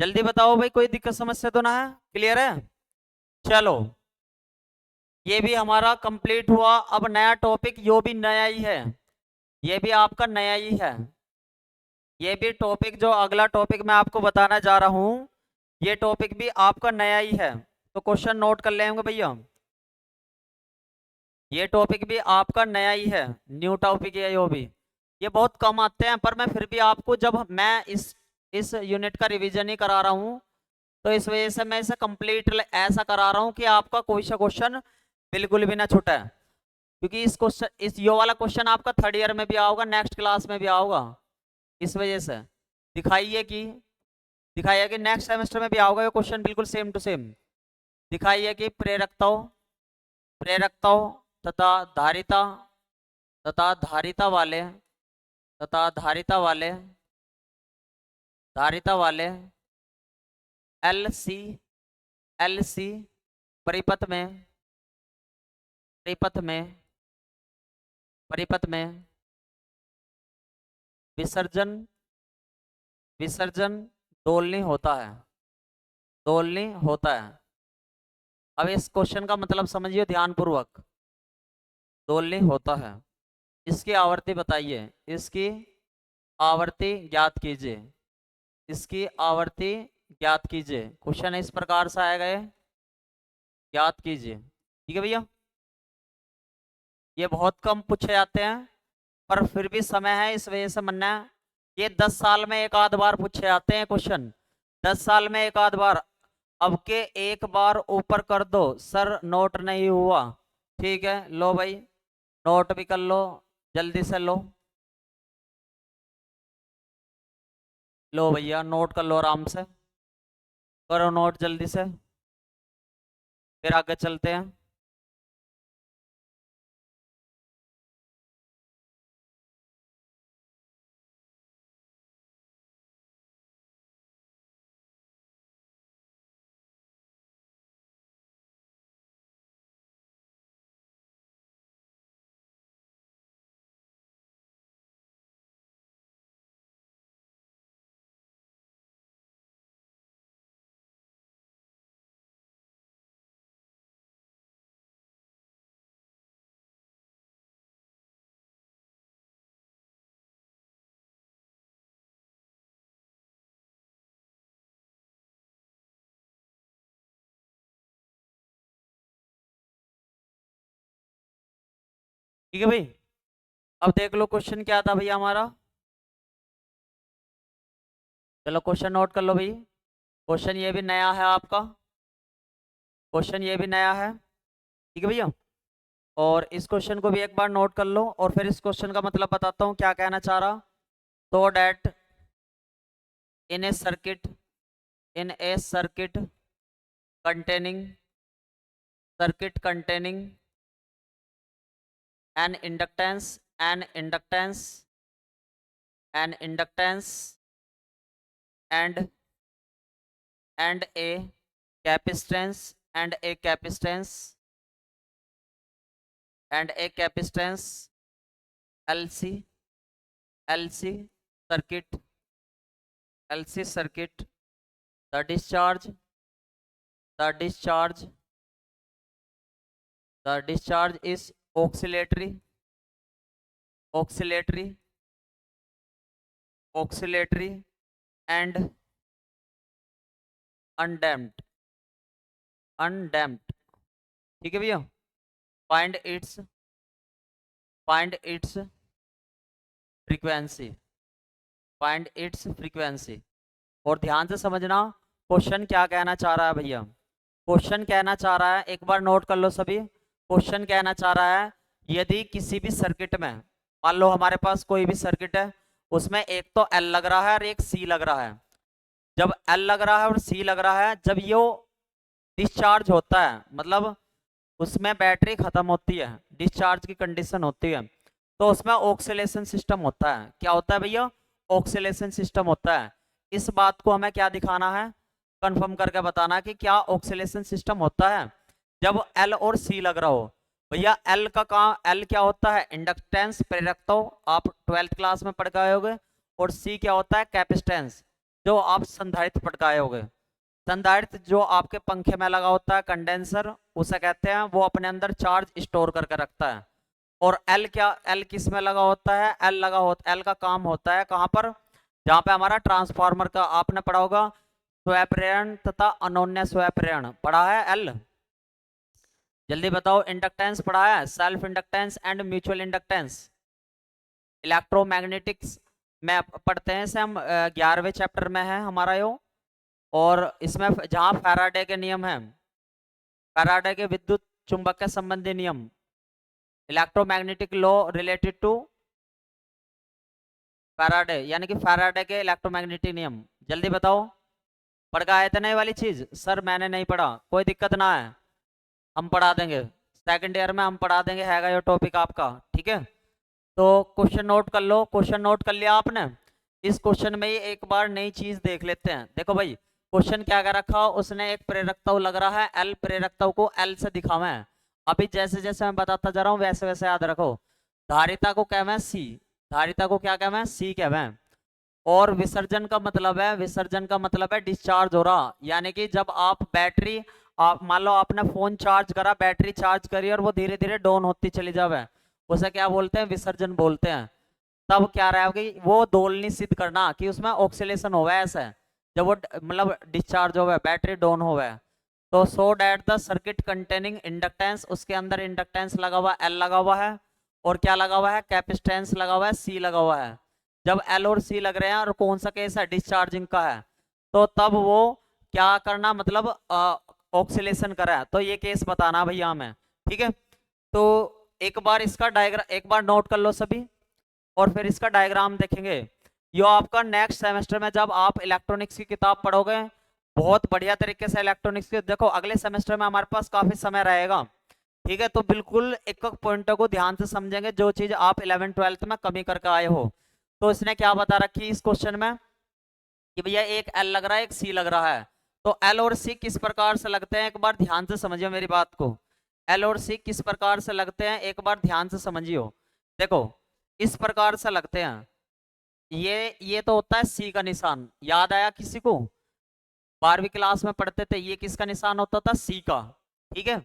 A: जल्दी बताओ भाई कोई दिक्कत समस्या तो ना है, क्लियर है? चलो, ये भी हमारा कंप्लीट हुआ। अब नया टॉपिक, यो भी नया ही है, ये भी आपका नया ही है। ये भी टॉपिक, जो अगला टॉपिक मैं आपको बताना जा रहा हूँ, ये टॉपिक भी आपका नया ही है, तो क्वेश्चन नोट कर लेंगे भैया। ये टॉपिक भी आपका नया ही है, न्यू टॉपिक है यो भी। ये बहुत कम आते हैं, पर मैं फिर भी आपको, जब मैं इस यूनिट का रिवीजन ही करा रहा हूँ, तो इस वजह से मैं इसे कंप्लीट ऐसा करा रहा हूँ कि आपका कोई सा क्वेश्चन बिल्कुल भी ना छूटे, क्योंकि इस यो वाला क्वेश्चन आपका थर्ड ईयर में भी आओगा, नेक्स्ट क्लास में भी आओगा। इस वजह से दिखाइए कि दिखाइए कि नेक्स्ट सेमेस्टर में भी आओगे ये क्वेश्चन, बिल्कुल सेम टू सेम। दिखाइए कि प्रेरकताओं तथा धारिता तथा धारिता वाले तथा धारिता वाले एल सी परिपथ में परिपथ में परिपथ में विसर्जन विसर्जन दोलनी होता है, दोलनी होता है। अब इस क्वेश्चन का मतलब समझिए ध्यानपूर्वक, दोलनी होता है, इसकी आवर्ती बताइए, इसकी आवर्ती ज्ञात कीजिए, इसकी आवर्ती ज्ञात कीजिए। क्वेश्चन इस प्रकार से आएगा, ये ज्ञात कीजिए। ठीक है भैया, ये बहुत कम पूछे जाते हैं, पर फिर भी समय है इस वजह से मन्ना है, ये 10 साल में एक आध बार पूछे जाते हैं क्वेश्चन, 10 साल में एक आध बार। अब के एक बार ऊपर कर दो सर, नोट नहीं हुआ, ठीक है, लो भाई नोट भी कर लो, जल्दी से लो भैया नोट कर लो, आराम से करो नोट जल्दी से, फिर आगे चलते हैं। ठीक है भाई। अब देख लो क्वेश्चन क्या था भैया हमारा। चलो क्वेश्चन नोट कर लो भाई। क्वेश्चन ये भी नया है आपका, क्वेश्चन ये भी नया है, ठीक है भैया। और इस क्वेश्चन को भी एक बार नोट कर लो और फिर इस क्वेश्चन का मतलब बताता हूँ क्या कहना चाह रहा। so that in a circuit, in a circuit containing an inductance, and a capacitance, and a capacitance, LC LC circuit, the discharge the discharge the discharge is oscillatory and undamped, ठीक है भैया। find its frequency, और ध्यान से समझना question क्या कहना चाह रहा है भैया। क्वेश्चन कहना चाह रहा है, एक बार नोट कर लो सभी। क्वेश्चन कहना चाह रहा है यदि किसी भी सर्किट में, मान लो हमारे पास कोई भी सर्किट है, उसमें एक तो एल लग रहा है और एक सी लग रहा है। जब एल लग रहा है और सी लग रहा है, जब ये डिस्चार्ज होता है, मतलब उसमें बैटरी खत्म होती है, डिस्चार्ज की कंडीशन होती है, तो उसमें ऑक्सीलेशन सिस्टम होता है। क्या होता है भैया? ऑक्सीलेशन सिस्टम होता है। इस बात को हमें क्या दिखाना है, कंफर्म करके बताना कि क्या ऑक्सीलेशन सिस्टम होता है जब एल और सी लग रहा हो। भैया एल का काम, एल क्या होता है? इंडक्टेंस, प्रेरकत्व, आप 12th क्लास में पढ़ के आए होगे। और सी क्या होता है? कैपेसिटेंस, जो आप संधारित्र पढ़ के आए होगे। संधारित्र जो आपके पंखे में लगा होता है, कंडेंसर, उसे कहते हैं, वो अपने अंदर चार्ज स्टोर करके रखता है। और एल क्या, एल किस में लगा होता है? एल का काम होता है कहां पर? जहां पे हमारा ट्रांसफार्मर का, आपने पढ़ा होगा स्वयंप्रेरण तथा अनोन्य स्वयंप्रेरण, पढ़ा है एल? जल्दी बताओ। इंडक्टेंस पढ़ा है, self inductance and mutual inductance. Electromagnetics में पढ़ते हैं इसे हम, 11वें चैप्टर में है हमारा यो। और इसमें जहां फैराडे के नियम है, फैराडे के विद्युत चुंबक के संबंधी नियम, electromagnetic law related to Faraday, यानी कि फैराडे के इलेक्ट्रोमैग्नेटिक नियम। जल्दी बताओ, पढ़ के आए थे ना ये वाली चीज? सर मैंने नहीं पढ़ा, कोई दिक्कत ना है, हम पढ़ा देंगे, सेकंड ईयर में हम पढ़ा देंगे, हैगा ये टॉपिक आपका, ठीक है। तो क्वेश्चन नोट कर लो। क्वेश्चन नोट कर लिया आपने? इस क्वेश्चन में ही एक बार नई चीज देख लेते हैं। देखो भाई, क्वेश्चन क्या कर रखा, उसने एक प्रेरकत्व लग रहा है एल, प्रेरकत्व को एल से दिखावा है। अभी जैसे जैसे मैं बताता जा रहा हूँ वैसे वैसे याद रखो। धारिता को कहवा है सी, धारिता को क्या कहवा है? सी कहवा है। और विसर्जन का मतलब है, विसर्जन का मतलब है डिस्चार्ज हो रहा, यानी कि जब आप बैटरी, आप मान लो आपने फोन चार्ज करा, बैटरी चार्ज करी और वो धीरे धीरे डाउन होती चली जावे, उसे क्या बोलते हैं? विसर्जन बोलते हैं। तब क्या रहेगा, वो दोलनी सिद्ध करना कि उसमें ऑक्सीलेशन हो ऐसा है, जब वो मतलब डिस्चार्ज हो, बैटरी डाउन हो। तो so that the circuit containing inductance, उसके अंदर इंडक्टेंस लगा हुआ एल लगा हुआ है, और क्या लगा हुआ है? कैपेसिटेंस लगा हुआ है, सी लगा हुआ है। जब एल और सी लग रहे हैं और कौन सा केस है? डिस्चार्जिंग का है, तो तब वो क्या करना, मतलब ऑक्सीलेशन करा है, तो ये केस बताना भैया हमें, ठीक है। तो एक बार इसका डायग्राम एक बार नोट कर लो सभी, और फिर इसका डायग्राम देखेंगे। यो आपका नेक्स्ट सेमेस्टर में जब आप इलेक्ट्रॉनिक्स की किताब पढ़ोगे, बहुत बढ़िया तरीके से इलेक्ट्रॉनिक्स की, देखो अगले सेमेस्टर में हमारे पास काफी समय रहेगा, ठीक है। तो बिल्कुल एक एक पॉइंटों को ध्यान से समझेंगे, जो चीज आप 11th-12th में कमी करके आए हो। तो इसने क्या बता रखी इस क्वेश्चन में कि भैया एक एल लग रहा है, एक सी लग रहा है। तो एल और सी किस प्रकार से लगते हैं, एक बार ध्यान से समझिए मेरी बात को। एल और सी किस प्रकार से लगते हैं, एक बार ध्यान से समझियो। देखो इस प्रकार से लगते हैं, ये तो होता है सी का निशान, याद आया किसी को? 12वीं क्लास में पढ़ते थे, ये किसका निशान होता था? सी का, ठीक है।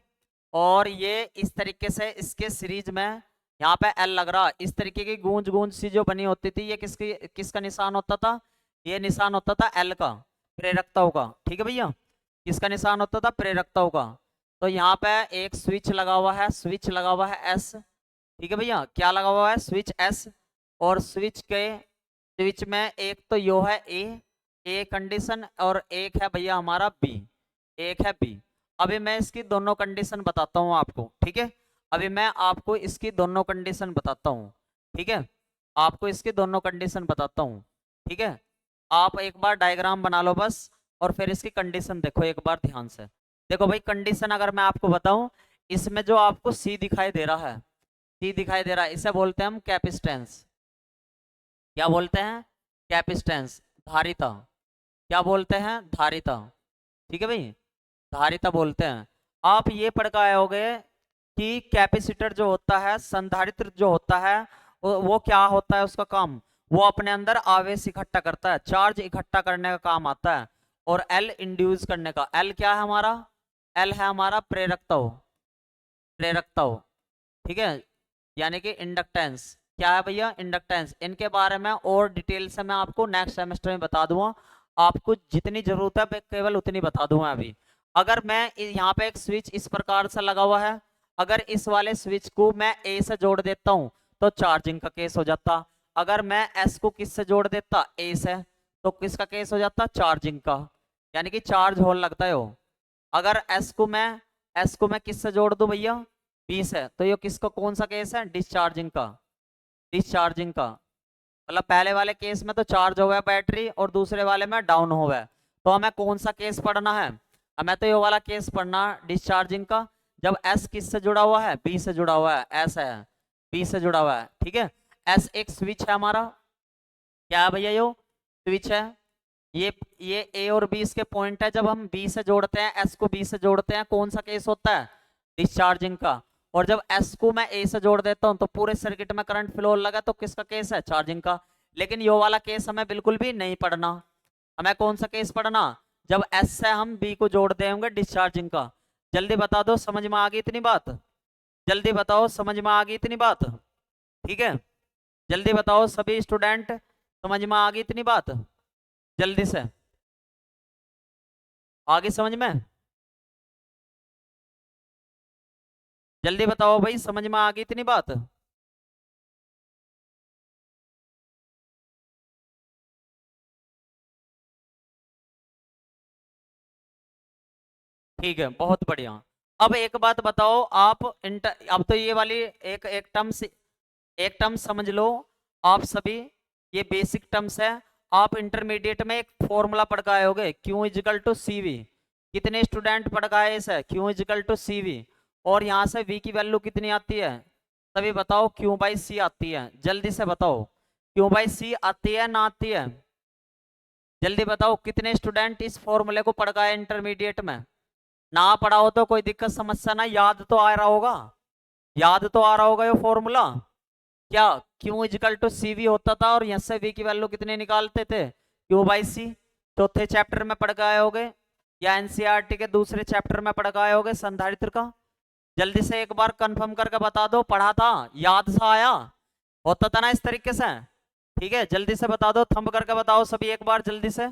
A: और ये इस तरीके से इसके सीरीज में यहाँ पे एल लग रहा, इस तरीके की गूंज गूंज सी जो बनी होती थी, ये किसका निशान होता था? ये निशान होता था एल का, प्रेरकत्व का, ठीक है भैया। किसका निशान होता था? प्रेरकत्व का। तो यहाँ पे एक स्विच लगा हुआ है, स्विच लगा हुआ है एस, ठीक है भैया, क्या लगा हुआ है, स्विच एस, और स्विच में एक तो यो है ए कंडीशन, और एक है भैया हमारा बी, एक है बी। अभी मैं इसकी दोनों कंडीशन बताता हूँ आपको, ठीक है, अभी मैं आपको इसकी दोनों कंडीशन बताता हूँ, ठीक है, आपको इसकी दोनों कंडीशन बताता हूँ, ठीक है। आप एक बार डायग्राम बना लो बस, और फिर इसकी कंडीशन देखो एक बार ध्यान से। देखो भाई, कंडीशन अगर मैं आपको बताऊं, इसमें जो आपको सी दिखाई दे रहा है, सी दिखाई दे रहा है, इसे बोलते हैं हम कैपेसिटेंस। क्या बोलते हैं, कैपेसिटेंस, धारिता। क्या बोलते हैं, धारिता। ठीक है भाई, धारिता बोलते हैं। आप ये पढ़ के आए होगे कि कैपेसिटर जो होता है, संधारित्र जो होता है, वो क्या होता है उसका काम, वो अपने अंदर आवेश इकट्ठा करता है, चार्ज इकट्ठा करने का काम आता है। और एल इंड्यूस करने का, एल क्या है हमारा, एल है हमारा प्रेरकत्व, प्रेरकत्व, ठीक है, यानी कि इंडक्टेंस। क्या है भैया, इंडक्टेंस। इनके बारे में और डिटेल से मैं आपको नेक्स्ट सेमेस्टर में बता दूंगा, आपको जितनी जरूरत है मैं केवल उतनी बता दूंगा अभी। अगर मैं यहाँ पे एक स्विच इस प्रकार से लगा हुआ है, अगर इस वाले स्विच को मैं ए से जोड़ देता हूँ तो चार्जिंग का केस हो जाता। अगर मैं एस को किस से जोड़ देता, ए से, तो किसका केस हो जाता, चार्जिंग का, यानी कि चार्ज होने लगता है वो। अगर एस को मैं किस से जोड़ दूं भैया, बी से, तो ये किसका कौन सा केस है, डिस्चार्जिंग का, डिस्चार्जिंग का। मतलब पहले वाले केस में तो चार्ज हो गया बैटरी, और दूसरे वाले में डाउन हो गया, तो हमें कौन सा केस पढ़ना है, हमें तो ये वाला केस पढ़ना डिस्चार्जिंग का। जब एस किस से जुड़ा हुआ है, बी से जुड़ा हुआ है, एस है, बी से जुड़ा हुआ है, ठीक है। एस एक स्विच है हमारा, क्या है भैया, यो स्विच है। ये ए और बी इसके पॉइंट है, जब हम बी से जोड़ते हैं, एस को बी से जोड़ते हैं, कौन सा केस होता है, डिस्चार्जिंग का। और जब एस को मैं ए से जोड़ देता हूं तो पूरे सर्किट में करंट फ्लो लगा, तो किसका केस है, चार्जिंग का। लेकिन यो वाला केस हमें बिल्कुल भी नहीं पढ़ना, हमें कौन सा केस पढ़ना, जब एस से हम बी को जोड़ देंगे, डिस्चार्जिंग का। जल्दी बता दो, समझ में आ गई इतनी बात, जल्दी बताओ, समझ में आ गई इतनी बात, ठीक है, जल्दी बताओ सभी स्टूडेंट, समझ में आ गई इतनी बात, जल्दी से, आगे समझ में, जल्दी बताओ भाई, समझ में आ गई इतनी बात। ठीक है, बहुत बढ़िया। अब एक बात बताओ आप, अब तो ये वाली एक एक टर्म समझ लो आप सभी, ये बेसिक टर्म्स है। आप इंटरमीडिएट में एक फॉर्मूला पढ़ के आए होगे, Q equal to C V. कितने स्टूडेंट पढ़ के आए इसे, Q equal to C V. और यहाँ से वी की वैल्यू कितनी आती है, तभी बताओ, क्यू बाई सी आती है, जल्दी से बताओ, क्यू बाई सी आती है ना आती है, जल्दी बताओ। कितने स्टूडेंट इस फॉर्मूले को पढ़ गए इंटरमीडिएट में, ना पढ़ा हो तो कोई दिक्कत समस्या ना, याद तो आ रहा होगा, याद तो आ रहा होगा ये फॉर्मूला। क्या, Q equal to C V होता था, और यहाँ से वी की वैल्यू कितने निकालते थे, क्यू बाई सी। चौथे चैप्टर में पढ़ के आए होगे, या एनसीईआरटी के दूसरे चैप्टर में पढ़ के आए होगे संधारित्र का। जल्दी से एक बार कंफर्म करके बता दो, पढ़ा था, याद सा आया, होता था ना इस तरीके से, ठीक है, जल्दी से बता दो, थंब करके बताओ सभी एक बार जल्दी से,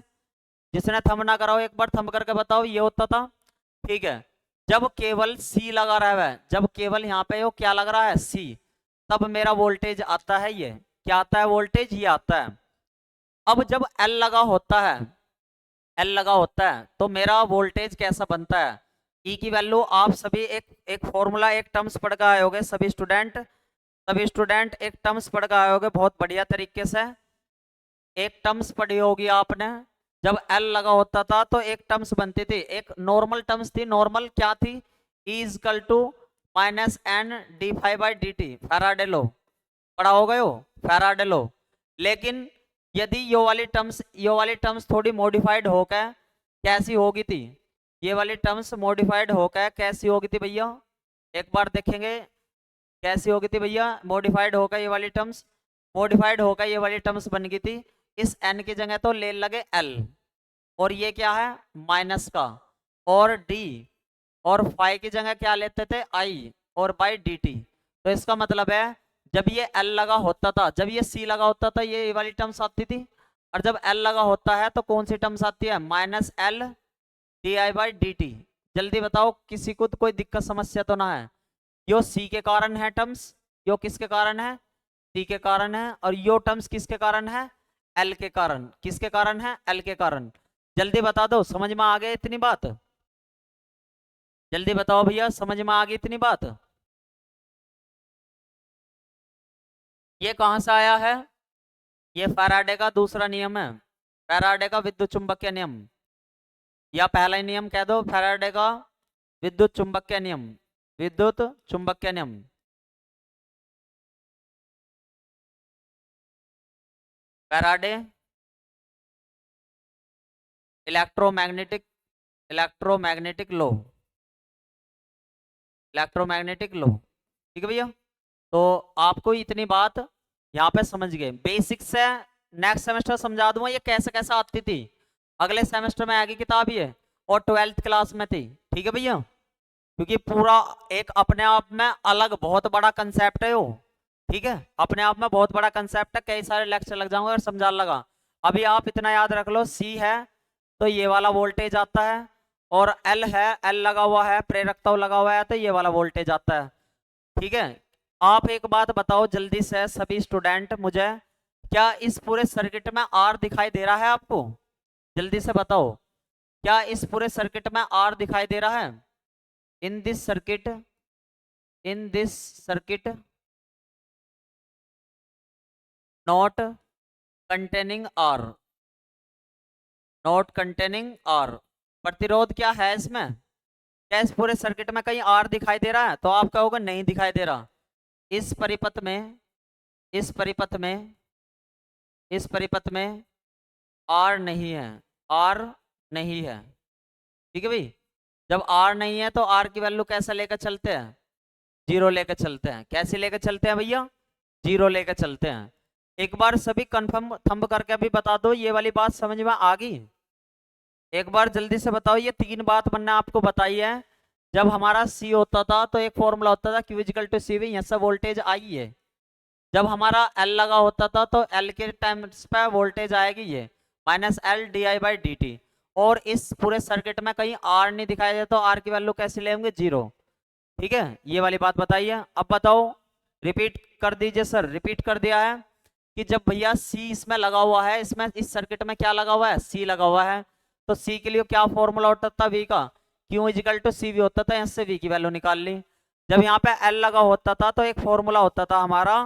A: जिसने थंब ना कराओ एक बार थंब करके बताओ, ये होता था, ठीक है। जब केवल सी लगा रहा है, जब केवल यहाँ पे वो क्या लग रहा है, सी, तब मेरा वोल्टेज आता है, ये क्या आता है, वोल्टेज ये आता है। अब जब एल लगा होता है, एल लगा होता है, तो मेरा वोल्टेज कैसा बनता है, ई की वैल्यू आप सभी एक फॉर्मूला, एक टर्म्स पढ़ के आए होगे सभी स्टूडेंट एक टर्म्स पढ़ के आए होगे बहुत बढ़िया तरीके से। एक टर्म्स पढ़ी होगी आपने, जब एल लगा होता था तो एक टर्म्स बनती थी, एक नॉर्मल टर्म्स थी, नॉर्मल क्या थी, E equal to minus N D phi by D T, Faraday law पढ़ा होगा यो, फैराडे लॉ। लेकिन यदि ये वाली टर्म्स थोड़ी मॉडिफाइड होकर कैसी होगी थी, ये वाली टर्म्स मॉडिफाइड होकर कैसी होगी थी भैया, एक बार देखेंगे कैसी होगी थी भैया, मॉडिफाइड होकर ये वाली टर्म्स, मॉडिफाइड होकर ये वाली टर्म्स बन गई थी। इस एन की जगह तो ले लगे एल, और ये क्या है, माइनस का, और डी, और फाई की जगह क्या लेते थे, आई, और बाई डी टी। तो इसका मतलब है, जब ये एल लगा होता था, जब ये सी लगा होता था, ये वाली टर्म्स आती थी, और जब एल लगा होता है तो कौन सी टर्म्स आती है, minus L D I by D T. जल्दी बताओ, किसी को तो कोई दिक्कत समस्या तो ना है, यो सी के कारण है टर्म्स, यो किसके कारण है, सी के कारण है, और यो टर्म्स किसके कारण है, एल के कारण। किसके कारण है, एल के कारण। जल्दी बता दो, समझ में आ गया इतनी बात? जल्दी बताओ भैया, समझ में आ गई इतनी बात? ये कहां से आया है, ये फैराडे का दूसरा नियम है, फैराडे का विद्युत चुंबकीय नियम, या पहला ही नियम कह दो, फैराडे का विद्युत चुंबकीय नियम, विद्युत चुंबकीय नियम। फैराडे इलेक्ट्रोमैग्नेटिक, इलेक्ट्रोमैग्नेटिक लो, इलेक्ट्रोमैग्नेटिक लो। ठीक है भैया, तो आपको इतनी बात यहाँ पे समझ गए। बेसिक से नेक्स्ट सेमेस्टर समझा दूंगा ये कैसे कैसे आती थी, अगले सेमेस्टर में आएगी किताब ये, और 12th क्लास में थी। ठीक है भैया, क्योंकि पूरा एक अपने आप में अलग बहुत बड़ा कंसेप्ट है वो। ठीक है, अपने आप में बहुत बड़ा कंसेप्ट है, कई सारे लेक्चर लग जाएंगे अगर समझा लगा। अभी आप इतना याद रख लो, सी है तो ये वाला वोल्टेज आता है, और एल है, एल लगा हुआ है, प्रेरकता लगा हुआ है, तो ये वाला वोल्टेज आता है। ठीक है, आप एक बात बताओ जल्दी से सभी स्टूडेंट मुझे, क्या इस पूरे सर्किट में आर दिखाई दे रहा है आपको? जल्दी से बताओ, क्या इस पूरे सर्किट में आर दिखाई दे रहा है? In this circuit, in this circuit not containing R, not containing R. प्रतिरोध क्या है इसमें, क्या इस पूरे सर्किट में कहीं आर दिखाई दे रहा है? तो आप कहोगे नहीं दिखाई दे रहा। इस परिपथ में, इस परिपथ में, इस परिपथ में आर नहीं है, आर नहीं है। ठीक है भाई, जब आर नहीं है तो आर की वैल्यू कैसे लेकर चलते हैं, जीरो लेकर चलते हैं। कैसे लेकर चलते हैं भैया, जीरो लेकर चलते हैं। एक बार सभी कंफर्म थंब करके अभी बता दो, ये वाली बात समझ में आ गई? एक बार जल्दी से बताओ, ये तीन बात मैंने आपको बताई है। जब हमारा सी होता था तो एक फॉर्मूला होता था Q equal to C V, यहाँ से वोल्टेज आई है। जब हमारा एल लगा होता था तो एल के टाइम्स पे वोल्टेज आएगी ये, minus L D I by D T. और इस पूरे सर्किट में कहीं आर नहीं दिखाई दे तो आर की वैल्यू कैसे लेंगे, जीरो। ठीक है, ये वाली बात बताइए। अब बताओ, रिपीट कर दीजिए सर, रिपीट कर दिया है कि जब भैया सी इसमें लगा हुआ है, इसमें इस सर्किट में क्या लगा हुआ है, सी लगा हुआ है, तो सी के लिए क्या फॉर्मूला होता था वी का, Q equal to C V होता था, यहाँ से वी की वैल्यू निकाल ली। जब यहाँ पे एल लगा होता था तो एक फॉर्मूला होता था हमारा,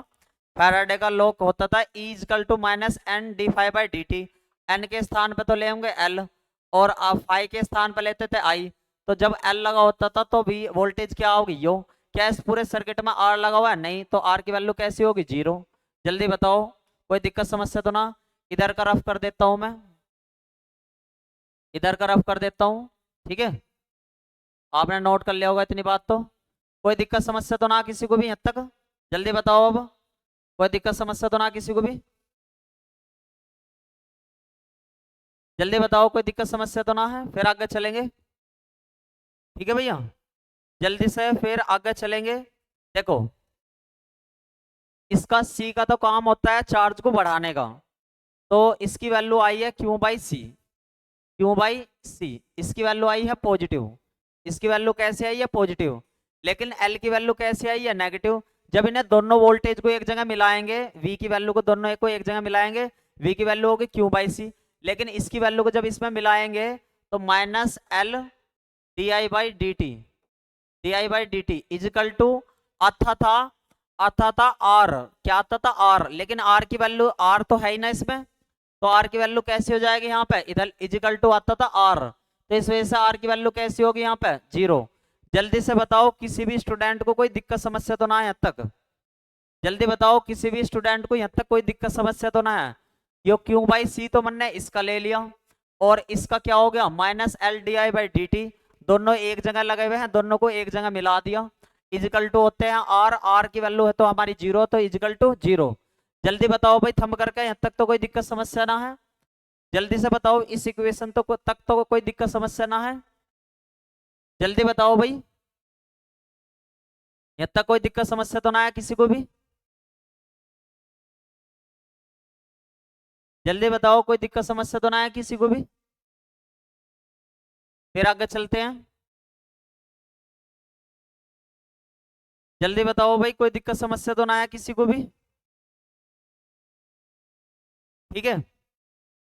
A: फैराडे का लॉ होता था E equal to minus N D phi by D T. N के स्थान पे तो ले होंगे एल, और फाई के स्थान पे लेते थे आई। तो जब एल लगा होता था तो भी वोल्टेज क्या होगी, यो। क्या इस पूरे सर्किट में आर लगा हुआ है, नहीं, तो आर की वैल्यू कैसी होगी, जीरो। जल्दी बताओ, कोई दिक्कत समस्या तो ना? इधर का रफ कर देता हूं मैं, इधर का रफ कर देता हूं। ठीक है, आपने नोट कर लिया होगा इतनी बात तो। कोई दिक्कत समस्या तो ना किसी को भी यहाँ तक? जल्दी बताओ अब, कोई दिक्कत समस्या तो ना किसी को भी? जल्दी बताओ, कोई दिक्कत समस्या तो ना है? फिर आगे चलेंगे। ठीक है भैया, जल्दी से फिर आगे चलेंगे। देखो, इसका सी का तो काम होता है चार्ज को बढ़ाने का, तो इसकी वैल्यू आई है Q by C, Q by C. इसकी वैल्यू आई है पॉजिटिव, इसकी वैल्यू कैसे आई है, पॉजिटिव। लेकिन एल की वैल्यू कैसे आई है, नेगेटिव। जब इन्हें दोनों वोल्टेज को एक जगह मिलाएंगे, वी की वैल्यू को दोनों को एक जगह मिलाएंगे, वी की वैल्यू होगी क्यू बाई सी। लेकिन इसकी वैल्यू को जब इसमें मिलाएंगे तो minus L D I by D T, D I by D T equal to अथा था आर, क्या आता था आर, लेकिन आर की वैल्यू, आर तो है ही ना इसमें, तो आर की वैल्यू कैसी हो जाएगी यहाँ पे, इधर इजिकल टू आता था आर, तो इस वजह से आर की वैल्यू कैसी होगी यहाँ पे, जीरो। जल्दी से बताओ, किसी भी स्टूडेंट को कोई दिक्कत समस्या तो ना है यहाँ तक? जल्दी बताओ, किसी भी स्टूडेंट को यहाँ तक कोई दिक्कत समस्या तो ना है? यो क्यू बाई सी तो मैंने इसका ले लिया, और इसका क्या हो गया, minus L D I by D T. दोनों एक जगह लगे हुए हैं, दोनों को एक जगह मिला दिया। इजिकल टू होते हैं आर, आर की वैल्यू है तो हमारी जीरो, तो इजिकल टू जीरो। जल्दी बताओ भाई, थंब करके, यहाँ तक तो कोई दिक्कत समस्या ना है? जल्दी से बताओ, इस इक्वेशन तो तक तो कोई दिक्कत समस्या ना है? जल्दी बताओ भाई, यहाँ तक कोई दिक्कत समस्या तो ना है किसी को भी? जल्दी बताओ, कोई दिक्कत समस्या तो ना है किसी को भी? फिर आगे चलते हैं। जल्दी बताओ भाई, कोई दिक्कत समस्या तो ना है किसी को भी? ठीक है।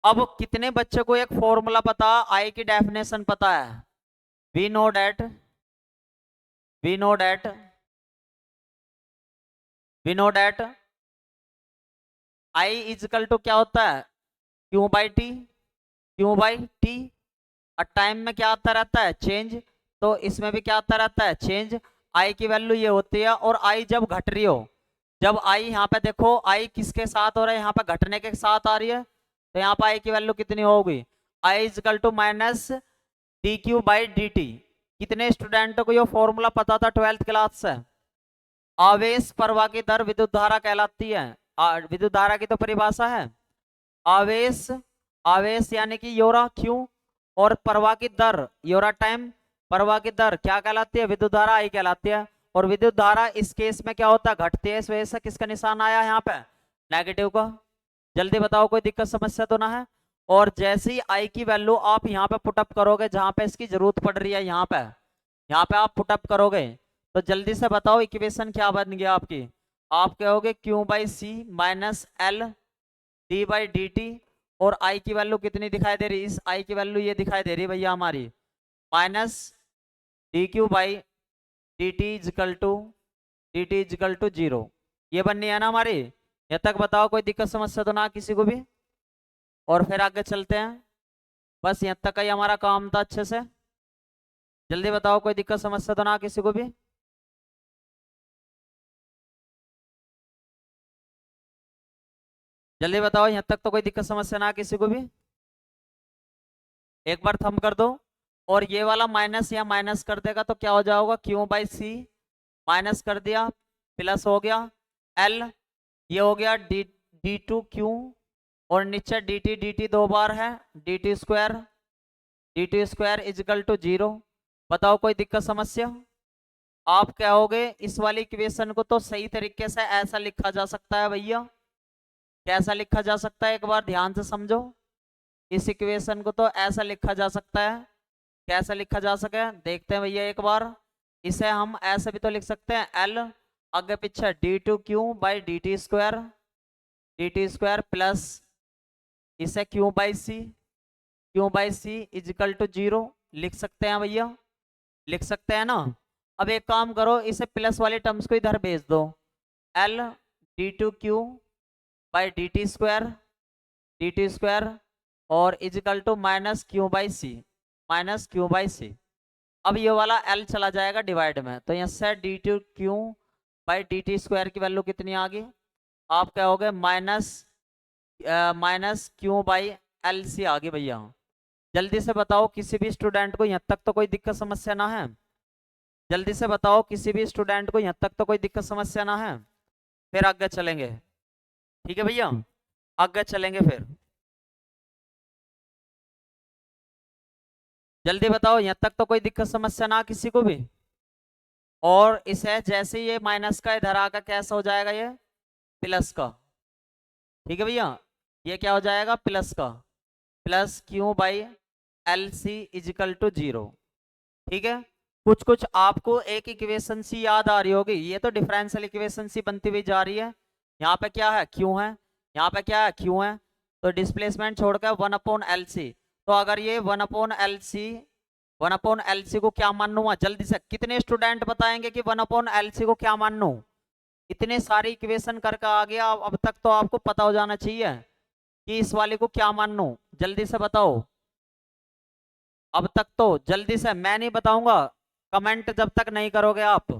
A: अब कितने बच्चे को एक फॉर्मूला पता, आई की डेफिनेशन पता है? We know that, we know that, we know that I equal to क्या होता है? Q by T, Q by T. और टाइम में क्या आता रहता है? चेंज। तो इसमें भी क्या आता रहता है? चेंज। आई की वैल्यू ये होती है, और आई जब घट रही हो, जब आई यहाँ पे देखो, आई किसके साथ हो रहा है? यहाँ पे घटने के साथ आ रही है, तो यहाँ पे आई की वैल्यू कितनी होगी? I equal to minus D Q by D T. कितने स्टूडेंटों को ये फॉर्मूला पता था 12th क्लास से? आवेश प्रवाह की दर विद्युत धारा कहलाती है। विद्युत धारा की तो परिभाषा है आवेश, आवेश यानी कि योरा क्यू, और प्रवाह की दर योरा टाइम, प्रवाह की दर क्या कहलाती है? विद्युत धारा आई कहलाती है। और विद्युत धारा इस केस में क्या होता है? घटती है। इस वजह से किसका निशान आया यहाँ पे? नेगेटिव का। जल्दी बताओ, कोई दिक्कत समस्या तो ना है? और जैसे ही आई की वैल्यू आप यहाँ पे पुटअप करोगे, जहां पे इसकी जरूरत पड़ रही है, यहाँ पे आप पुटअप करोगे, तो जल्दी से बताओ इक्वेशन क्या बन गया आपकी? आप कहोगे Q by C minus L D by D T. और आई की वैल्यू कितनी दिखाई दे रही? इस आई की वैल्यू ये दिखाई दे रही भैया हमारी, minus D Q by D T equal to zero. ये बननी है ना हमारी? ये तक बताओ, कोई दिक्कत समस्या तो ना किसी को भी? और फिर आगे चलते हैं। बस यहाँ तक का ही हमारा काम था अच्छे से। जल्दी बताओ, कोई दिक्कत समस्या तो ना किसी को भी? जल्दी बताओ, यहाँ तक तो कोई दिक्कत समस्या ना किसी को भी? एक बार थंब कर दो। और ये वाला माइनस या माइनस कर देगा तो क्या हो जाएगा? क्यू बाई सी, माइनस कर दिया, प्लस हो गया एल, ये हो गया डी डी टू क्यू, और नीचे डी टी दो बार है, D T square equal to zero. बताओ, कोई दिक्कत समस्या? आप कहोगे इस वाली इक्वेशन को तो सही तरीके से ऐसा लिखा जा सकता है भैया। कैसा लिखा जा सकता है? एक बार ध्यान से समझो। इस इक्वेशन को तो ऐसा लिखा जा सकता है। कैसा लिखा जा सके देखते हैं भैया एक बार। इसे हम ऐसे भी तो लिख सकते हैं, एल आगे पीछे D two Q by D T square plus इसे Q by C equal to zero. लिख सकते हैं भैया, लिख सकते हैं ना? अब एक काम करो, इसे प्लस वाले टर्म्स को इधर भेज दो, L D two Q by D T square और equal to minus Q by C. अब ये वाला एल चला जाएगा डिवाइड में, तो यहाँ से D two Q by D T square की वैल्यू कितनी आ गई? आप कहोगे minus Q by L C आ गई भैया। जल्दी से बताओ किसी भी स्टूडेंट को यहाँ तक तो कोई दिक्कत समस्या ना है? जल्दी से बताओ किसी भी स्टूडेंट को यहाँ तक तो कोई दिक्कत समस्या ना है? फिर आगे चलेंगे। ठीक है भैया, आगे चलेंगे फिर। जल्दी बताओ, यहाँ तक तो कोई दिक्कत समस्या ना किसी को भी? और इसे जैसे ये माइनस का इधर आकर कैसा हो जाएगा? ये प्लस का। ठीक है भैया, ये क्या हो जाएगा? प्लस का, plus Q by L C equal to zero. ठीक है, कुछ कुछ आपको एक इक्वेशन सी याद आ रही होगी, ये तो डिफरेंशियल इक्वेशन सी बनती हुई जा रही है। यहाँ पे क्या है? क्यू है, यहाँ पे क्या है? क्यू है। तो डिस्प्लेसमेंट छोड़कर 1/LC। तो अगर ये 1/LC, 1/LC को क्या मान लूंगा? जल्दी से कितने स्टूडेंट बताएंगे कि 1/LC को क्या मान लूं? इतने सारी इक्वेशन करके आ गया, अब तक तो आपको पता हो जाना चाहिए कि इस वाले को क्या मान लूं। जल्दी से बताओ, अब तक तो जल्दी से। मैं नहीं बताऊंगा, कमेंट जब तक नहीं करोगे आप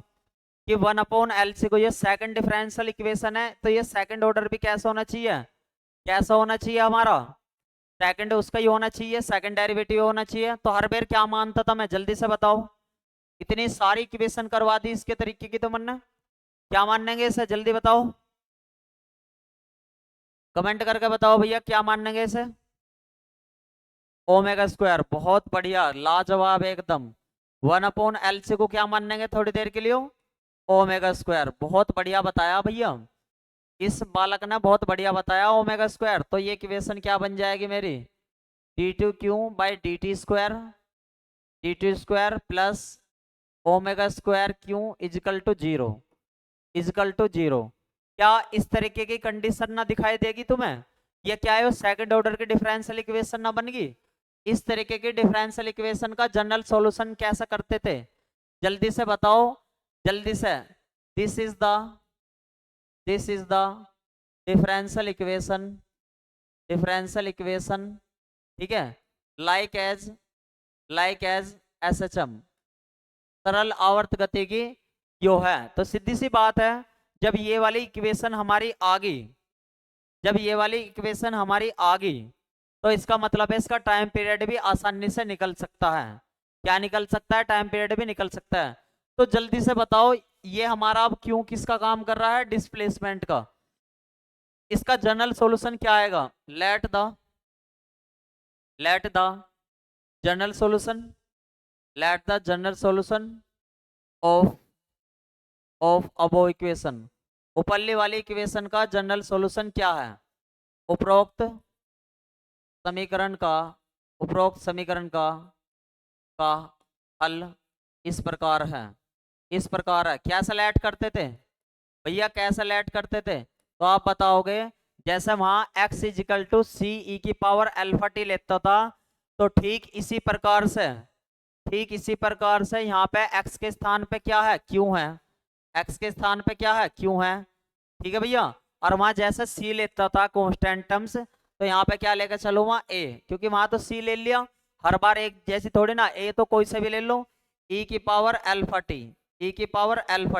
A: कि 1/LC को ये सेकंड डिफरेंशियल इक्वेशन है, तो ये सेकंड ऑर्डर भी कैसा होना चाहिए? कैसा होना चाहिए हमारा? सेकंड उसका ही होना चाहिए, सेकंड डेरिवेटिव होना चाहिए। तो हर बार क्या मानता था मैं? जल्दी से बताओ। इतनी सारी इक्वेशन करवा दी इसके तरीके की, तो मन क्या मानेंगे इसे? जल्दी बताओ, कमेंट करके बताओ भैया क्या मानेंगे इसे? ओमेगा स्क्वायर, बहुत बढ़िया, लाजवाब एकदम। 1/LC को क्या मानेंगे थोड़ी देर के लिए? ओमेगा स्क्वायर, बहुत बढ़िया बताया भैया। इस बालक ने बहुत बढ़िया बताया ओमेगा स्क्वायर। तो ये इक्वेशन क्या बन जाएगी मेरी? D two Q by D T square plus omega square Q equal to zero. Equal to 0। क्या इस तरीके की कंडीशन ना दिखाई देगी तुम्हें? ये क्या है, सेकंड ऑर्डर की डिफरेंशियल इक्वेशन ना बन गई? इस तरीके की डिफरेंशियल इक्वेशन का जनरल सॉल्यूशन कैसा करते थे, जल्दी से बताओ, जल्दी से। This is the differential equation, ठीक है, लाइक एज एसएचएम, सरल आवर्त गति की यो है। तो सीधी सी बात है, जब ये वाली इक्वेशन हमारी आ गई, जब ये वाली इक्वेशन हमारी आ गई, तो इसका मतलब है इसका टाइम पीरियड भी आसानी से निकल सकता है। क्या निकल सकता है? टाइम पीरियड भी निकल सकता है। तो जल्दी से बताओ, ये हमारा अब क्यों किसका काम कर रहा है? डिस्प्लेसमेंट का। इसका जनरल सॉल्यूशन क्या आएगा? Let the general solution, let the general solution of above equation, ऊपरली वाली इक्वेशन का जनरल सॉल्यूशन क्या है? उपरोक्त समीकरण का का हल इस प्रकार है, क्या सेलेक्ट करते थे भैया, कैसे सेलेक्ट करते थे? तो आप बताओगे, जैसे वहां x इजिकल टू सी ई की पावर अल्फा टी लेता था, तो ठीक इसी प्रकार से यहाँ पे x के स्थान पे क्या है? q है। x के स्थान पे क्या है? q है। ठीक है भैया। और वहां जैसे c लेता था कांस्टेंट टर्म्स, तो यहाँ पे क्या लेकर चलो? वहां a, क्योंकि वहां तो c ले लिया, हर बार एक जैसी थोड़ी ना, a तो कोई से भी ले लो, e की पावर अल्फा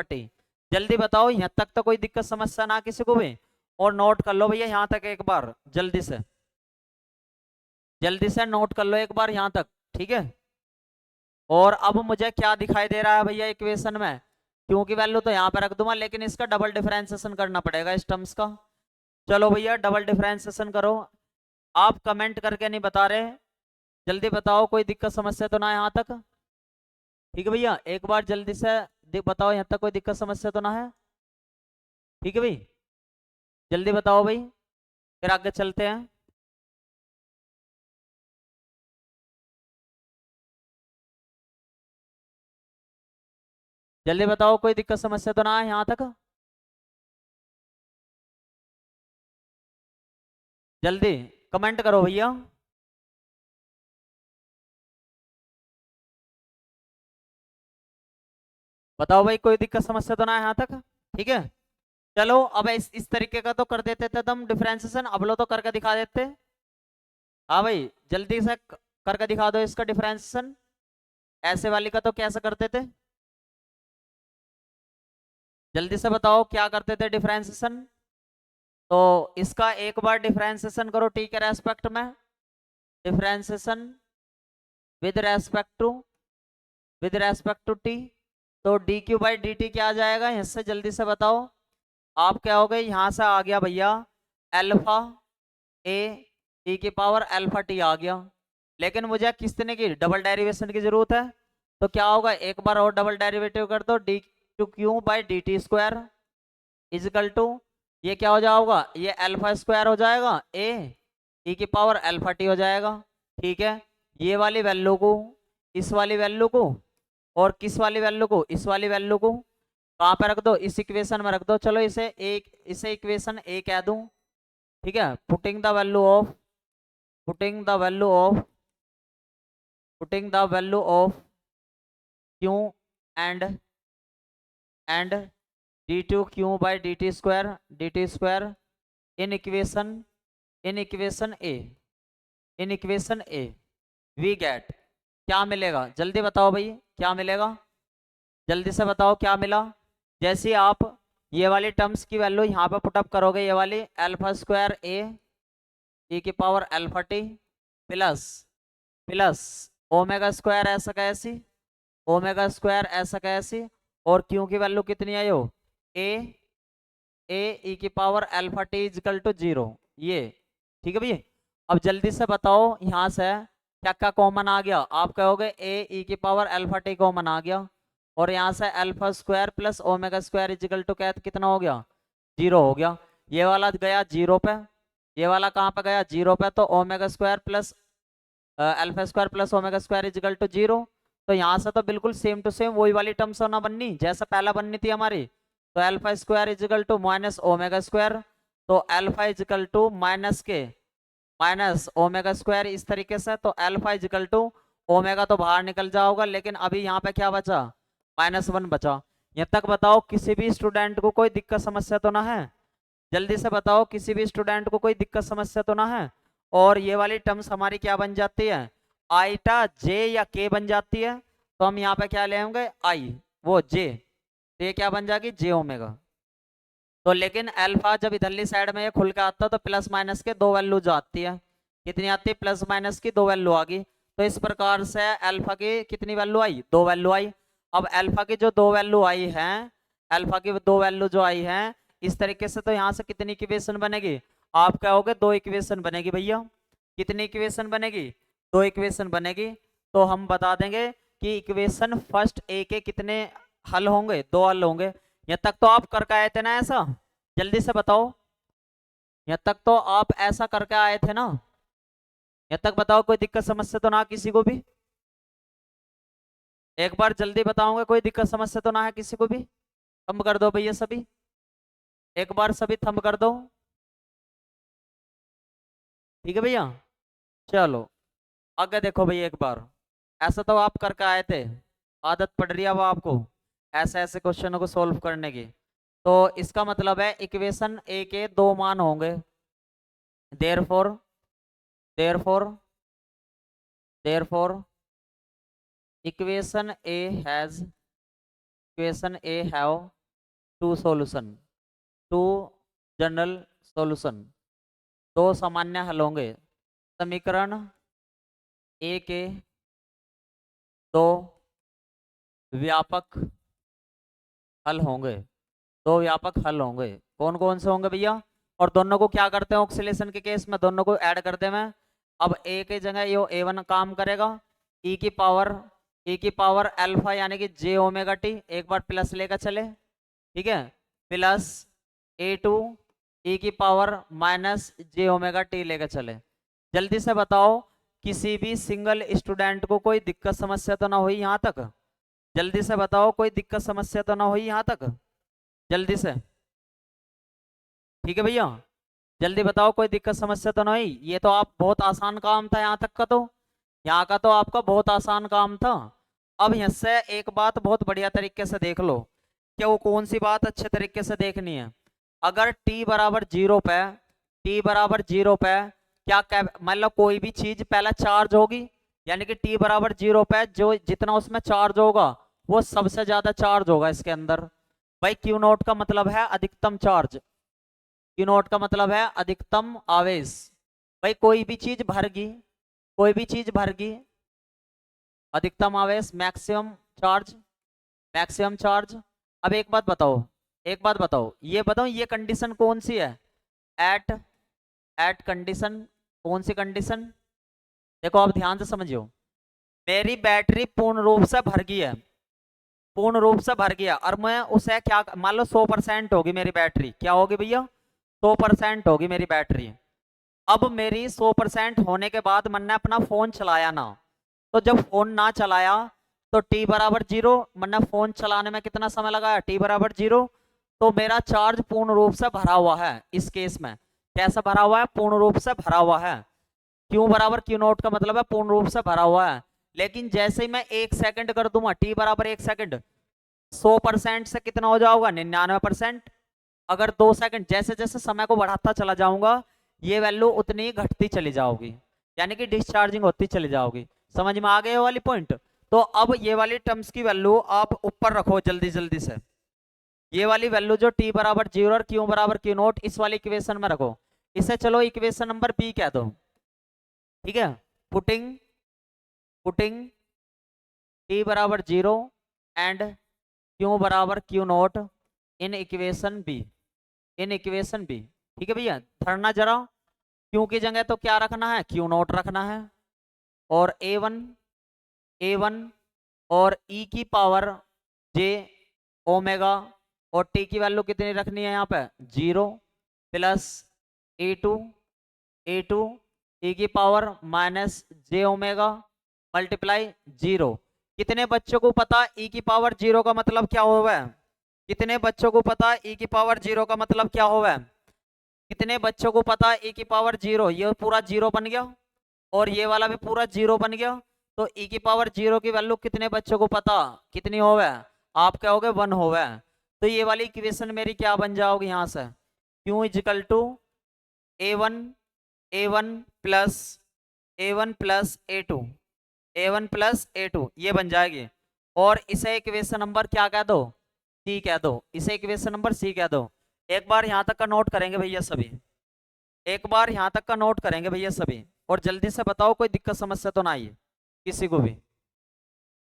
A: टी। जल्दी बताओ, यहाँ तक तो कोई दिक्कत समस्या ना किसी को भी? और नोट कर लो भैया यहाँ तक एक बार, जल्दी से नोट कर लो एक बार यहाँ तक, ठीक है। और अब मुझे क्या दिखाई दे रहा है भैया इक्वेशन में? क्योंकि वैल्यू तो यहाँ पे रख दूंगा, लेकिन इसका डबल डिफरेंशिएशन करना पड़ेगा इस टर्म्स का। चलो भैया डबल डिफरेंशिएशन करो। आप कमेंट करके नहीं बता रहे, जल्दी बताओ, कोई दिक्कत समस्या तो ना है यहाँ तक? ठीक है भैया, एक बार जल्दी से बताओ यहाँ तक कोई दिक्कत समस्या तो ना है? ठीक है भाई, जल्दी बताओ भाई, फिर आगे चलते हैं। जल्दी बताओ, कोई दिक्कत समस्या तो ना है यहाँ तक? जल्दी कमेंट करो भैया। बताओ भाई, कोई दिक्कत समस्या तो ना है यहाँ तक? ठीक है। चलो अब इस तरीके का तो कर देते थे तुम डिफरेंशिएशन, अब लो तो करके दिखा देते। हाँ भाई, जल्दी से करके दिखा दो इसका डिफरेंशिएशन। ऐसे वाली का तो कैसे करते थे? जल्दी से बताओ क्या करते थे डिफरेंशिएशन। तो इसका एक बार डिफरेंशिएशन करो टी के रेस्पेक्ट में, differentiation with respect to T. तो D Q by D T क्या आ जाएगा इससे? जल्दी से बताओ। आप क्या हो गए, यहाँ से आ गया भैया अल्फा ए टी की पावर अल्फा टी आ गया, लेकिन मुझे किसने की डबल डेरिवेशन की जरूरत है। तो क्या होगा, एक बार और डबल डेरिवेटिव कर दो, D two Q by D T square equal to, ये क्या हो जाएगा? ये अल्फा स्क्वायर हो जाएगा, ए ई की पावर अल्फा टी हो जाएगा। ठीक है, ये वाली वैल्यू को इस वाली वैल्यू को और किस वाली वैल्यू को? इस वाली वैल्यू को कहाँ पे रख दो? इस इक्वेशन में रख दो। चलो इसे इक्वेशन ए कह दूं, ठीक है। Putting the value of Q and D two Q by D T square in equation A we get, क्या मिलेगा? जल्दी बताओ भाई, क्या मिलेगा? जल्दी से बताओ क्या मिला। जैसे आप ये वाली टर्म्स की वैल्यू यहाँ पे पुटअप करोगे, ये वाली अल्फा स्क्वायर ए ई की power alpha T plus omega square ऐसा कैसी, और क्यू की वैल्यू कितनी आई हो? ए ई की power alpha T equal to 0, ये। ठीक है भैया, अब जल्दी से बताओ यहाँ से क्या क्या कॉमन आ गया? आप कहोगे ए ई की पावर अल्फा टी कॉमन आ गया, और यहाँ से alpha square plus omega square equal to क्या कितना हो गया? 0 हो गया। ये वाला गया 0 पे, ये वाला कहाँ पे गया? 0 पे। तो omega square plus alpha square plus omega square equal to 0। तो यहाँ से तो बिल्कुल सेम टू सेम वही वाली टर्म्स होना बननी जैसा पहला बननी थी हमारी। तो alpha square equal to minus omega square, तो अल्फा इजिकल टू माइनस के माइनस ओमेगा स्क्वायर इस तरीके से, तो अल्फा इजिकल टू ओमेगा तो बाहर निकल जाओगा, लेकिन अभी यहाँ पे क्या बचा, -1 बचा। यहाँ तक बताओ किसी भी स्टूडेंट को कोई दिक्कत समस्या तो ना है, जल्दी से बताओ किसी भी स्टूडेंट को कोई दिक्कत समस्या तो ना है। और ये वाली टर्म्स हमारी क्या बन जाती है, आईटा जे या के बन जाती है, तो हम यहाँ पे क्या ले होंगे आई वो जे, तो ये क्या बन जाएगी जे ओमेगा। तो लेकिन अल्फा जब इधरली साइड में ये खुल के आता है तो प्लस माइनस के दो वैल्यू जो आती है, कितनी आती है, प्लस माइनस की दो वैल्यू आ गई। तो इस प्रकार से अल्फा की कितनी वैल्यू आई, दो वैल्यू आई। अब अल्फा की जो दो वैल्यू आई है, अल्फा की दो वैल्यू जो आई है इस तरीके से, तो यहाँ से कितनी इक्वेशन बनेगी, आप कहोगे दो इक्वेशन बनेगी भैया। कितनी इक्वेशन बनेगी, दो इक्वेशन बनेगी। तो हम बता देंगे कि इक्वेशन फर्स्ट ए के कितने हल होंगे, दो हल होंगे। यहाँ तक तो आप करके आए थे ना ऐसा, जल्दी से बताओ, यहाँ तक तो आप ऐसा करके आए थे ना, यहाँ तक बताओ कोई दिक्कत समस्या तो ना किसी को भी, एक बार जल्दी बताऊंगा, कोई दिक्कत समस्या तो ना है किसी को भी, थंब कर दो भैया सभी, एक बार सभी थंब कर दो, ठीक है भैया। चलो आगे देखो भैया, एक बार ऐसा तो आप करके आए थे, आदत पड़ रही है अब आपको ऐसे ऐसे क्वेश्चनों को सॉल्व करने की। तो इसका मतलब है इक्वेशन ए के दो मान होंगे, therefore therefore therefore equation A have two solution, two general solution, दो सामान्य हल होंगे। समीकरण ए के दो व्यापक हल होंगे, दो व्यापक हल होंगे। कौन कौन से होंगे भैया, और दोनों को क्या करते हैं ऑक्सीलेशन के केस में, दोनों को ऐड कर दे मैं। अब ए की जगह ये a1 काम करेगा, e की पावर अल्फा यानी कि जे ओमेगा टी, एक बार प्लस लेकर चले, ठीक है, प्लस a2 e की power minus J omega T लेकर चले। जल्दी से बताओ किसी भी सिंगल स्टूडेंट को कोई दिक्कत समस्या तो ना हुई यहाँ तक, जल्दी से बताओ कोई दिक्कत समस्या तो ना हुई यहाँ तक, जल्दी से, ठीक है भैया, जल्दी बताओ कोई दिक्कत समस्या तो नहीं। ये तो आप बहुत आसान काम था यहाँ तक का, तो यहाँ का तो आपका बहुत आसान काम था। अब यहाँ से एक बात बहुत बढ़िया तरीके से देख लो, क्या वो कौन सी बात अच्छे तरीके से देखनी है। अगर t बराबर 0 पे, t बराबर 0 पे क्या मतलब कोई भी चीज पहला चार्ज होगी, यानी कि t बराबर 0 पे जो जितना उसमें चार्ज होगा वो सबसे ज्यादा चार्ज होगा इसके अंदर। भाई क्यू नॉट का मतलब है अधिकतम चार्ज, क्यू नॉट का मतलब है अधिकतम आवेश। भाई कोई भी चीज भरगी, कोई भी चीज भरगी, अधिकतम आवेश, मैक्सिमम चार्ज, मैक्सिमम चार्ज। अब एक बात बताओ, एक बात बताओ, ये बताओ ये कंडीशन कौन सी है, एट एट कंडीशन, कौन सी कंडीशन, देखो आप ध्यान से समझियो। मेरी बैटरी पूर्ण रूप से भर गई है, पूर्ण रूप से भर गया, और मैं उसे क्या मान लो 100% होगी मेरी बैटरी, क्या होगी भैया 100% होगी मेरी बैटरी। अब मेरी 100% होने के बाद मैंने अपना फोन चलाया ना, तो जब फोन ना चलाया तो t बराबर 0, मैंने फोन चलाने में कितना समय लगाया, t बराबर 0, तो मेरा चार्ज पूर्ण रूप से भरा हुआ है। इस केस में कैसा भरा हुआ है, पूर्ण रूप से भरा हुआ है। क्यू बराबर क्यू नोट का मतलब है पूर्ण रूप से भरा हुआ है। लेकिन जैसे ही मैं 1 सेकंड कर दूंगा, t बराबर 1 सेकंड, 100% से कितना हो जाऊंगा 99%। अगर 2 सेकंड, जैसे जैसे समय को बढ़ाता चला जाऊंगा ये वैल्यू उतनी घटती चली जाओगी, यानी कि डिस्चार्जिंग होती चली जाओगी। समझ में आ गए वाली पॉइंट। तो अब ये वाली टर्म्स की वैल्यू आप ऊपर रखो जल्दी जल्दी से, ये वाली वैल्यू जो t बराबर 0 और q बराबर q नोट इस वाली इक्वेशन में रखो। इसे चलो इक्वेशन नंबर b कह दो, ठीक है। पुटिंग पुटिंग t बराबर 0 एंड q बराबर q note in equation b, in equation b, ठीक है भैया। धरना जरा, क्यू की जगह तो क्या रखना है, क्यू नोट रखना है, और a1 और e की पावर j ओमेगा, और t की वैल्यू कितनी रखनी है यहाँ पे 0, प्लस a2 e की power minus j omega multiply 0। कितने बच्चों को पता e की पावर 0 का मतलब क्या होगा, कितने बच्चों को पता e की पावर 0 का मतलब क्या होगा? कितने बच्चों को पता e की पावर 0? ये पूरा 0 बन गया और ये वाला भी पूरा 0 बन गया। तो e की पावर 0 की वैल्यू कितने बच्चों को पता कितनी होवे? आप क्या होगे? 1 होवे। तो ये वाली इक्वेशन मेरी क्या बन जाओगी यहाँ से? q equal to a1 plus a1 plus a2 ये बन जाएगी। और इसे इक्वेशन नंबर क्या कह दो? सी कह दो। इसे इक्वेशन नंबर सी कह दो। एक बार यहां तक का नोट करेंगे भैया सभी, एक बार यहां तक का नोट करेंगे भैया सभी। और जल्दी से बताओ कोई दिक्कत समस्या तो ना आई है किसी को भी?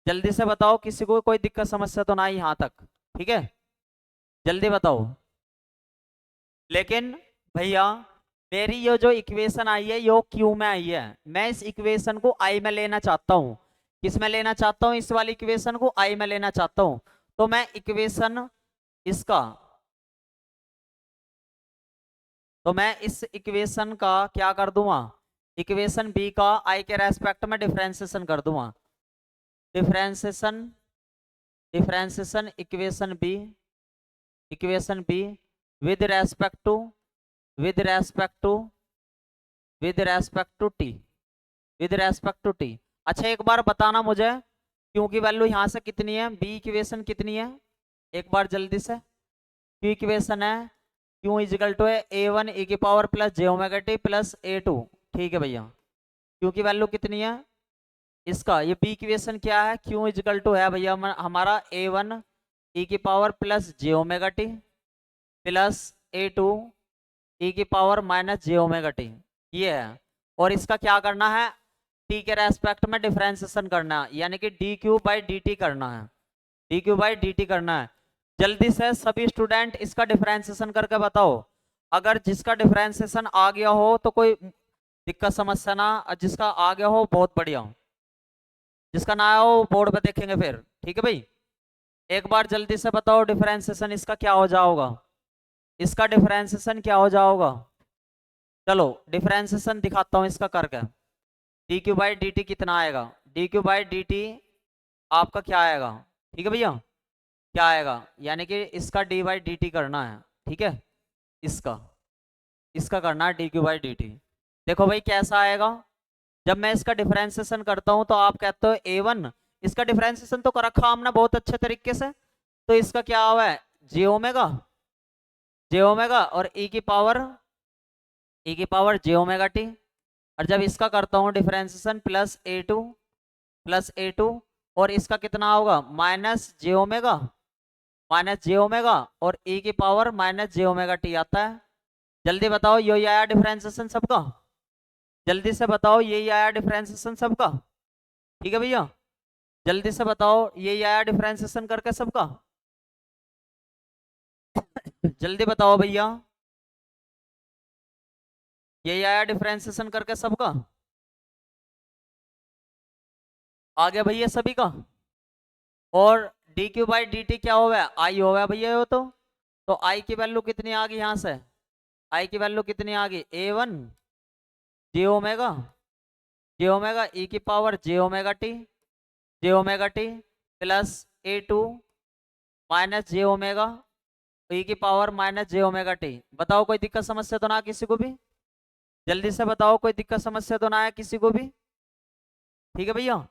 A: जल्दी से बताओ किसी को कोई दिक्कत समस्या तो ना आई यहां तक? ठीक है, जल्दी बताओ। लेकिन भैया मेरी ये जो इक्वेशन आई है यो क्यू में आई है, मैं इस इक्वेशन को आई में लेना चाहता हूँ। किस में लेना चाहता हूँ? इस वाली इक्वेशन को आई में लेना चाहता हूँ। तो मैं इक्वेशन इसका, तो मैं इस इक्वेशन का क्या कर दूंगा? इक्वेशन बी का आई के रेस्पेक्ट में डिफरेंशिएशन कर दूंगा। Differentiation differentiation equation B with respect to with respect to with respect to T with respect to T. अच्छा एक बार बताना मुझे क्योंकि वैल्यू यहाँ से कितनी है? बी इक्वेशन कितनी है? एक बार जल्दी से। क्यू इक्वेशन है क्यू इजिकल टू है a1 e की power plus J omega T plus a2। ठीक है भैया, क्यू की वैल्यू कितनी है? इसका ये बी इक्वेशन क्या है? क्यू इजिकल टू है भैया हमारा a1 e की power plus J omega T plus a2 e की power minus J omega T, ये है। और इसका क्या करना है? टी के रेस्पेक्ट में डिफरेंशिएशन करना है, यानी कि D Q by D T करना है, D Q by D T करना है। जल्दी से सभी स्टूडेंट इसका डिफरेंशिएशन करके बताओ। अगर जिसका डिफरेंशिएशन आ गया हो तो कोई दिक्कत समस्या ना, और जिसका आ गया हो बहुत बढ़िया, जिसका ना आया हो बोर्ड पे देखेंगे फिर। ठीक है भाई, एक बार जल्दी से बताओ डिफरेंशिएशन इसका क्या हो जाओगा? इसका डिफरेंशिएशन क्या हो जाओगा? चलो डिफरेंशिएशन दिखाता हूँ इसका करके। D Q by D T कितना आएगा? D Q by D T आपका क्या आएगा? ठीक है भैया, क्या आएगा? यानी कि इसका डी बाई डी टी करना है। ठीक है, इसका इसका करना है D Q by D T. देखो भाई कैसा आएगा? जब मैं इसका डिफरेंशिएशन करता हूं तो आप कहते हो a1, इसका डिफरेंशिएशन तो कर रखा हमने बहुत अच्छे तरीके से। तो इसका क्या हुआ है? जे ओमेगा और e की पावर जे ओमेगा टी। और जब इसका करता हूँ डिफरेंशिएशन प्लस ए टू और इसका कितना होगा? माइनस जे ओमेगा और e की power minus J omega T आता है। जल्दी बताओ यही आया डिफरेंशिएशन सबका? जल्दी से बताओ यही आया डिफरेंशिएशन सबका? ठीक है भैया, जल्दी से बताओ यही आया डिफरेंशिएशन करके सबका? जल्दी बताओ भैया, यही आया डिफरेंशिएशन करके सबका? आ गया भैया सभी का? और D Q by D T क्या हो गया? आई हो गया भैया वो तो आई की वैल्यू कितनी आ गई? यहाँ से आई की वैल्यू कितनी आ गई? a1 जे ओमेगा ई की power J omega T plus a2 minus J omega E की power minus J omega T. बताओ कोई दिक्कत समस्या तो ना किसी को भी? जल्दी से बताओ कोई दिक्कत समस्या तो ना है किसी को भी? ठीक है भैया,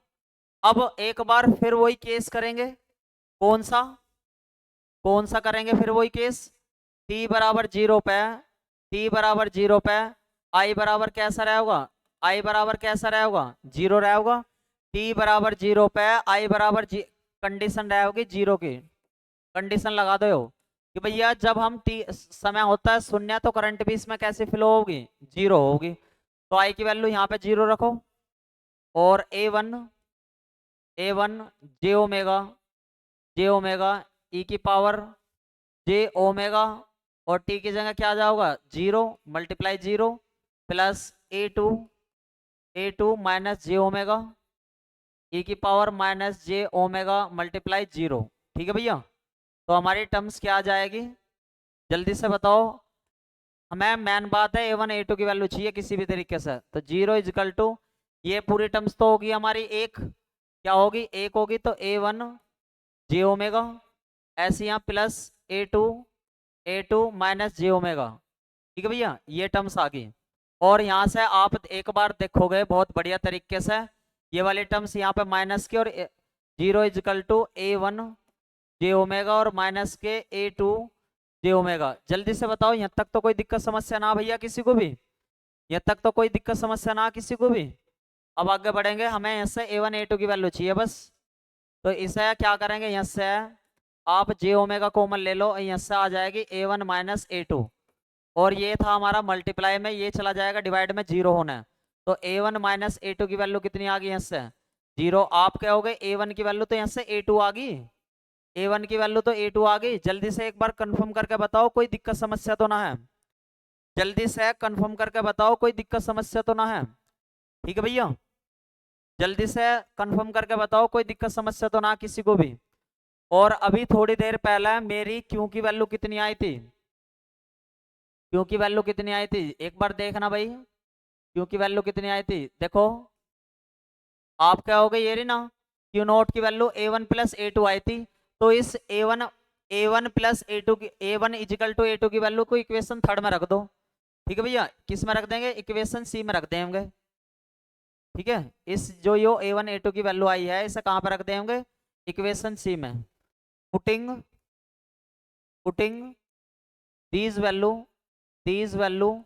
A: अब एक बार फिर वही केस करेंगे। कौन सा करेंगे फिर वही केस? t बराबर 0 पे, आई बराबर कैसा रहेगा? आई बराबर कैसा रहेगा? 0 रहेगा। t बराबर 0 पे आई बराबर कंडीशन रहेगी 0 की। कंडीशन लगा दो कि भैया जब हम टी समय होता है शून्य तो करंट भी इसमें कैसे फ्लो होगी? 0 होगी। तो आई की वैल्यू यहाँ पे 0 रखो और a1 जे ओमेगा ई की पावर जे ओमेगा और टी की जगह क्या जाओगा? 0 multiply 0 plus A two minus J omega E की power minus J omega multiply 0। ठीक है भैया, तो हमारी टर्म्स क्या आ जाएगी? जल्दी से बताओ। हमें मेन बात है a1 a2 की वैल्यू चाहिए किसी भी तरीके से। तो 0 इजिकल टू ये पूरी टर्म्स तो होगी हमारी एक, क्या होगी? एक होगी। तो a1 जे ओमेगा ऐसे यहाँ plus A two minus J omega. ठीक है भैया, ये टर्म्स आ गई। और यहाँ से आप एक बार देखोगे बहुत बढ़िया तरीके से, ये वाले टर्म्स यहाँ पे माइनस के, और 0 equal to A1 J omega और माइनस के A2 जे ओमेगा। जल्दी से बताओ, यहाँ तक तो कोई दिक्कत समस्या ना भैया किसी को भी? यहाँ तक तो कोई दिक्कत समस्या ना किसी को भी? अब आगे बढ़ेंगे, हमें यहाँ से A1 A2 की वैल्यू चाहिए बस। तो इसे क्या करेंगे, यहाँ से आप जे ओमेगा कॉमन ले लो, यहाँ से आ जाएगी A1 माइनस A2, और ये था हमारा मल्टीप्लाई में, ये चला जाएगा डिवाइड में 0 होना है। तो A1 माइनस A2 की वैल्यू कितनी आ गई यहाँ से? 0। आप क्या हो गए, A1 की वैल्यू तो यहाँ से A2 आ गई, A1 की वैल्यू तो A2 आ गई। जल्दी से एक बार कंफर्म करके बताओ कोई दिक्कत समस्या तो ना है? जल्दी से कंफर्म करके बताओ कोई दिक्कत समस्या तो ना है? ठीक है भैया, जल्दी से कंफर्म करके बताओ कोई दिक्कत समस्या तो ना किसी को भी? और अभी थोड़ी देर पहले मेरी क्यू की वैल्यू कितनी आई थी? क्यू की वैल्यू कितनी आई थी एक बार देखना भाई, क्यू की वैल्यू कितनी आई थी देखो। आप क्या हो गए, ये रही ना क्यू नोट की वैल्यू A1 प्लस A2 आई थी। तो इस A1 प्लस A2 की, A1 इजिकल टू A2 की वैल्यू को इक्वेशन थर्ड में रख दो। ठीक है भैया, किस में रख देंगे, इक्वेशन सी में रख देंगे। ठीक है, इस जो यो A1 A2 की वैल्यू आई है इसे कहाँ पर रख देंगे, इक्वेशन सी में। Putting putting these value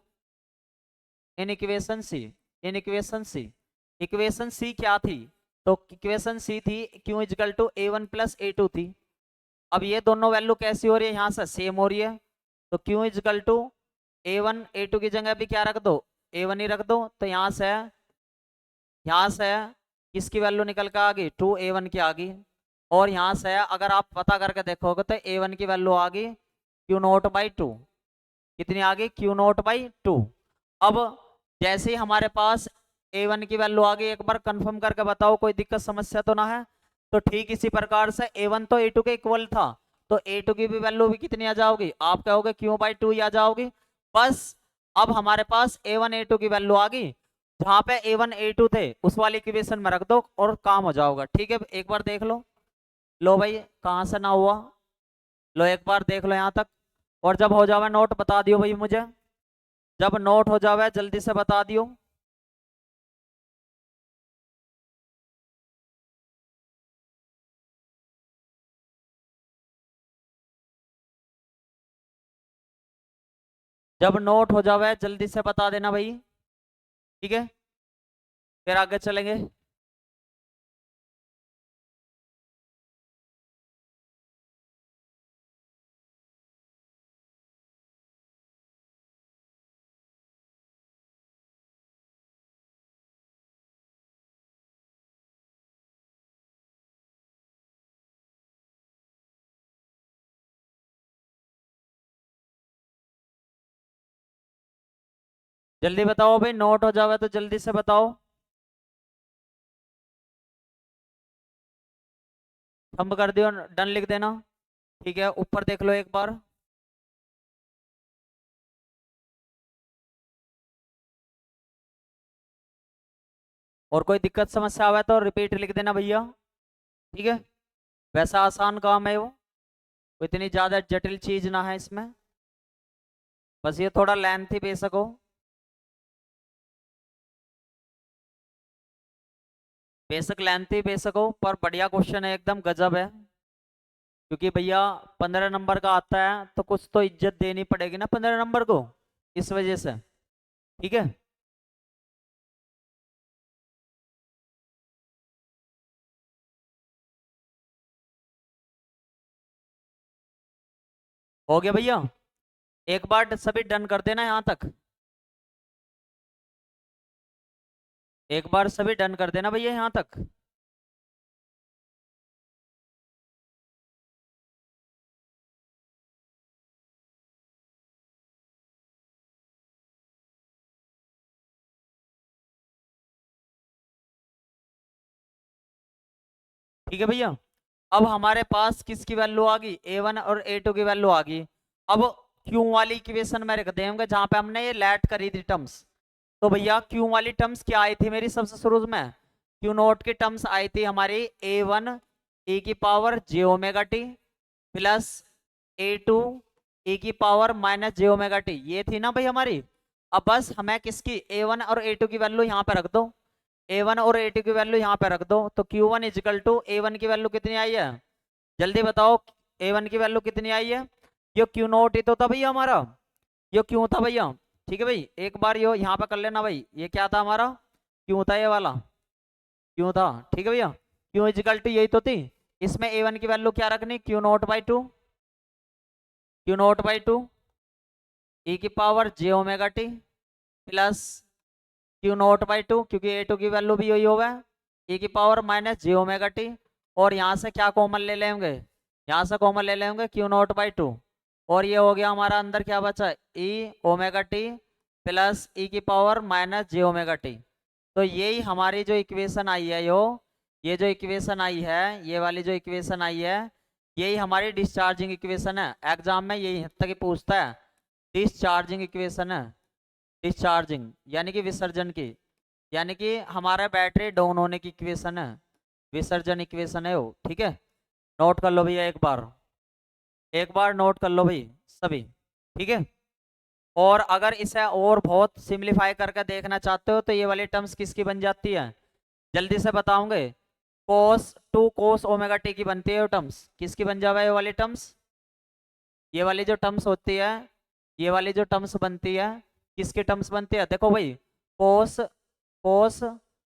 A: in equation C, in equation C. Equation C क्या थी, तो इक्वेशन सी थी Q equal to A1 plus A2 थी। अब ये दोनों वैल्यू कैसी हो रही है, यहाँ से सेम हो रही है, तो Q equal to A1 A2 की जगह भी क्या रख दो, A1 ही रख दो। तो यहाँ से किसकी वैल्यू निकल के आ गई, 2A1 की आ गई। और यहाँ से अगर आप पता करके देखोगे तो A1 की वैल्यू आ गई क्यू नोट बाई 2। कितनी आ गई, क्यू नोट बाई 2। अब जैसे ही हमारे पास A1 की वैल्यू आ गई, एक बार कंफर्म करके बताओ कोई दिक्कत समस्या तो ना है? तो ठीक इसी प्रकार से A1 तो A2 के इक्वल था, तो A2 की भी वैल्यू भी कितनी आ जाओगी, आप कहोगे क्यू बाई 2 आ जाओगी। बस अब हमारे पास A1 A2 की वैल्यू आ गई, जहां पे A1 A2 थे उस वाली इक्वेशन में रख दो और काम हो जाओगा। ठीक है, एक बार देख लो। लो भाई, कहां से ना हुआ, लो एक बार देख लो यहाँ तक। और जब हो जावे नोट बता दियो भाई मुझे, जब नोट हो जावे जल्दी से बता दियो। जब नोट हो जावे जल्दी से बता देना भाई। ठीक है, फिर आगे चलेंगे। जल्दी बताओ भाई, नोट हो जावे तो जल्दी से बताओ। थंब कर दियो, डन लिख देना। ठीक है, ऊपर देख लो एक बार। और कोई दिक्कत समस्या आवे तो रिपीट लिख देना भैया। ठीक है, वैसा आसान काम है वो, कोई इतनी ज्यादा जटिल चीज ना है इसमें, बस ये थोड़ा लेंथी बेशक हो। बेशक लेंथी बेशक हो, पर बढ़िया क्वेश्चन है, एकदम गजब है। क्योंकि भैया 15 नंबर का आता है तो कुछ तो इज्जत देनी पड़ेगी ना 15 नंबर को, इस वजह से। ठीक है, हो गया भैया। एक बार सभी डन कर देना यहाँ तक, एक बार सभी डन कर देना भैया यहाँ तक। ठीक है भैया, अब हमारे पास किसकी वैल्यू आ गई, A1 और A2 की वैल्यू आ गई। अब क्यू वाली इक्वेशन में रख देंगे जहां पे हमने ये लेट करी थी टर्म्स। तो भैया क्यू वाली टर्म्स क्या आई थी मेरी सबसे शुरू में, क्यू नोट की टर्म्स आई थी हमारी A1 e की power j omega T plus a2 e की power minus J omega T, ये थी ना भाई हमारी। अब बस हमें किसकी a1 और a2 की वैल्यू यहाँ पे रख दो, a1 और a2 की वैल्यू यहाँ पे रख दो। तो q1 इजिकल टू a1 की वैल्यू कितनी आई है, जल्दी बताओ a1 की वैल्यू कितनी आई है। ये क्यू नोट ही तो था भैया हमारा, ये क्यों था भैया। ठीक है भाई, एक बार यो यहाँ पे कर लेना भाई, ये क्या था हमारा, क्यों था ये वाला, क्यों था। ठीक है भैया, क्यों इजिकल टू यही तो थी। इसमें a1 की वैल्यू क्या रखनी, Q naught by two, Q naught by two E की power J omega T plus Q naught by two, क्योंकि a2 की वैल्यू भी यही होगा, ई की power minus J omega T. और यहाँ से क्या कॉमन ले लेंगे, यहाँ से कॉमन ले लेंगे क्यू नोट बाई टू। और ये हो गया हमारा अंदर क्या बचा, ई ओमेगा टी प्लस ई की power minus J omega T. तो यही हमारी जो इक्वेशन आई है, ये जो इक्वेशन आई है, ये वाली जो इक्वेशन आई है, यही हमारी डिस्चार्जिंग इक्वेशन है। एग्जाम में यही तक ही पूछता है, डिस्चार्जिंग इक्वेशन है, डिस्चार्जिंग यानी कि विसर्जन की, यानी कि हमारा बैटरी डाउन होने की इक्वेशन है, विसर्जन इक्वेशन है वो। ठीक है, नोट कर लो भैया, एक बार नोट कर लो भाई सभी। ठीक है, और अगर इसे और बहुत सिंप्लीफाई करके देखना चाहते हो तो ये वाली टर्म्स किसकी बन जाती है, जल्दी से बताओगे। कोस टू कोस ओमेगा टी की बनती है वो टर्म्स, किसकी बन जावे ये वाली टर्म्स, ये वाली जो टर्म्स होती है, ये वाली जो टर्म्स बनती है, किसकी टर्म्स बनती है, देखो भाई। कोस कोस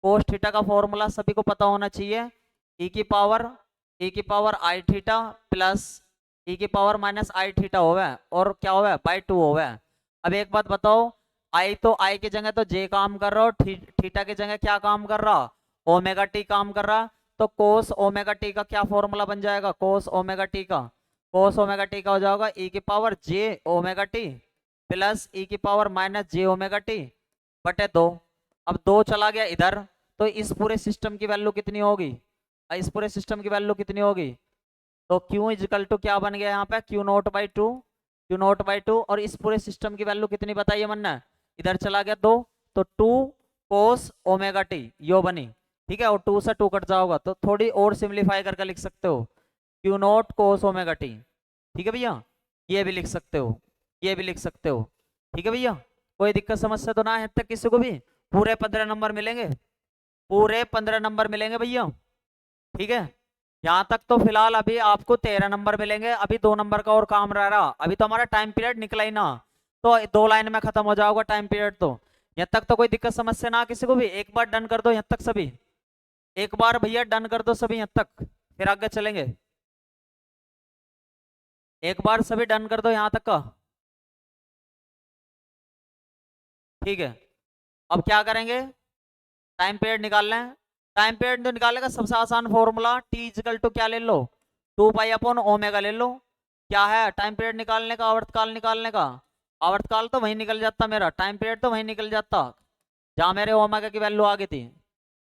A: कोस थीटा का फॉर्मूला सभी को पता होना चाहिए, ई की पावर आई थीटा प्लस ई की पावर माइनस आई थीटा होवे, और क्या होवे बाई टू होवे। अब एक बात बताओ, आई तो आई की जगह तो जे काम कर रहा हो, थीटा की जगह क्या काम कर रहा, ओमेगा टी काम कर रहा। तो कोस ओमेगा टी का क्या फॉर्मूला बन जाएगा, कोस ओमेगा टी का, कोस ओमेगा टी का हो जाएगा ई की power J omega T plus ई की power minus J omega T बटे दो। अब दो चला गया इधर, तो इस पूरे सिस्टम की वैल्यू कितनी होगी, इस पूरे सिस्टम की वैल्यू कितनी होगी। तो क्यू इजिकल टू क्या बन गया यहाँ पे, Q naught by two, Q naught by to. और इस पूरे सिस्टम की वैल्यू कितनी बताइए मन ने, इधर चला गया दो, तो टू कोस ओमेगा टी यो बनी। ठीक है, और टू से टू कट जाओगा, तो थोड़ी और सिंप्लीफाई करके लिख सकते हो, क्यू नोट कोस ओमेगा टी। ठीक है भैया, ये भी लिख सकते हो, ये भी लिख सकते हो। ठीक है भैया, कोई दिक्कत समस्या तो ना है तक किसी को भी। पूरे 15 नंबर मिलेंगे, पूरे 15 नंबर मिलेंगे भैया। ठीक है, यहाँ तक तो फिलहाल अभी आपको 13 नंबर मिलेंगे, अभी 2 नंबर का और काम रह रहा, अभी तो हमारा टाइम पीरियड निकला ही ना, तो 2 लाइन में खत्म हो जाएगा टाइम पीरियड। तो यहाँ तक तो कोई दिक्कत समस्या ना किसी को भी, एक बार डन कर दो यहाँ तक सभी, एक बार भैया डन कर दो सभी यहाँ तक, फिर आगे चलेंगे। एक बार सभी डन कर दो यहाँ तक का। ठीक है, अब क्या करेंगे, टाइम पीरियड निकाल लें। टाइम पीरियड तो निकालने का सबसे आसान फॉर्मूला, टी इजिकल टू क्या ले लो, 2 पाई अपॉन ओमेगा ले लो। क्या है टाइम पीरियड निकालने का, आवर्तकाल निकालने का, आवर्तकाल तो वहीं निकल जाता मेरा, टाइम पीरियड तो वहीं निकल जाता जहां मेरे ओमेगा की वैल्यू आ गई थी,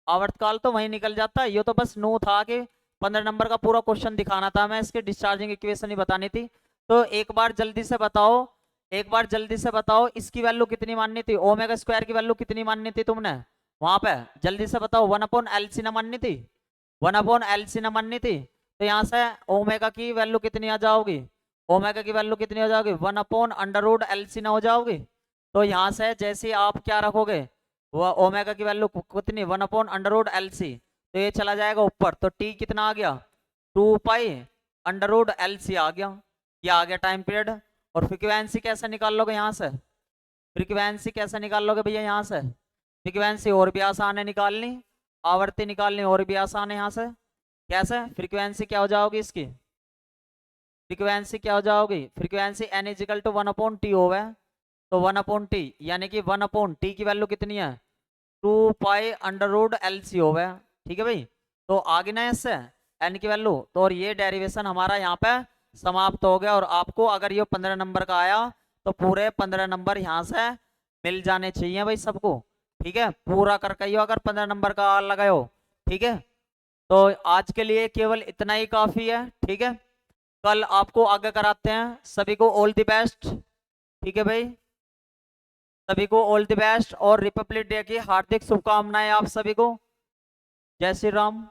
A: आवर्तकाल तो वहीं निकल जाता। ये तो बस नो था कि 15 नंबर का पूरा क्वेश्चन दिखाना था, मैं इसके डिस्चार्जिंग इक्वेशन ही बतानी थी। तो एक बार जल्दी से बताओ, एक बार जल्दी से बताओ इसकी वैल्यू कितनी माननी थी, ओमेगा स्क्वायर की वैल्यू कितनी माननी थी तुमने वहां पे, जल्दी से बताओ। 1/LC न माननी थी, 1/LC न माननी थी। तो यहाँ से ओमेगा की वैल्यू कितनी आ जाओगी, ओमेगा की वैल्यू कितनी हो जाओगी, 1/√LC न हो जाओगी। तो यहाँ से जैसे ही आप क्या रखोगे, वो ओमेगा की वैल्यू कितनी 1/√LC, तो ये चला जाएगा ऊपर, तो टी कितना आ गया 2 पाई√LC आ गया, ये आ गया टाइम पीरियड। और फ्रीक्वेंसी कैसे निकाल लोगे यहाँ से, फ्रीक्वेंसी कैसे निकाल लोगे भैया यहाँ से, फ्रीक्वेंसी और भी आसान है निकालनी, आवर्ती निकालनी और भी आसान है यहाँ से। कैसे, फ्रीक्वेंसी क्या हो जाओगी इसकी, फ्रीक्वेंसी क्या हो जाओगी, frequency n is equal to 1/t होवे, तो 1/t यानी कि 1/t की वैल्यू कितनी है 2 पाई√LC होवे। ठीक है भाई, तो आगे ना इससे n की वैल्यू, तो और ये डेरिवेशन हमारा यहाँ पे समाप्त हो गया। और आपको अगर ये 15 नंबर का आया तो पूरे 15 नंबर यहाँ से मिल जाने चाहिए भाई सबको। ठीक है, पूरा करके ही अगर 15 नंबर का लगाए हो। ठीक है, तो आज के लिए केवल इतना ही काफी है। ठीक है, कल आपको आगे कराते हैं, सभी को ऑल द बेस्ट। ठीक है भाई, सभी को ऑल द बेस्ट और रिपब्लिक डे की हार्दिक शुभकामनाएं आप सभी को। जय श्री राम।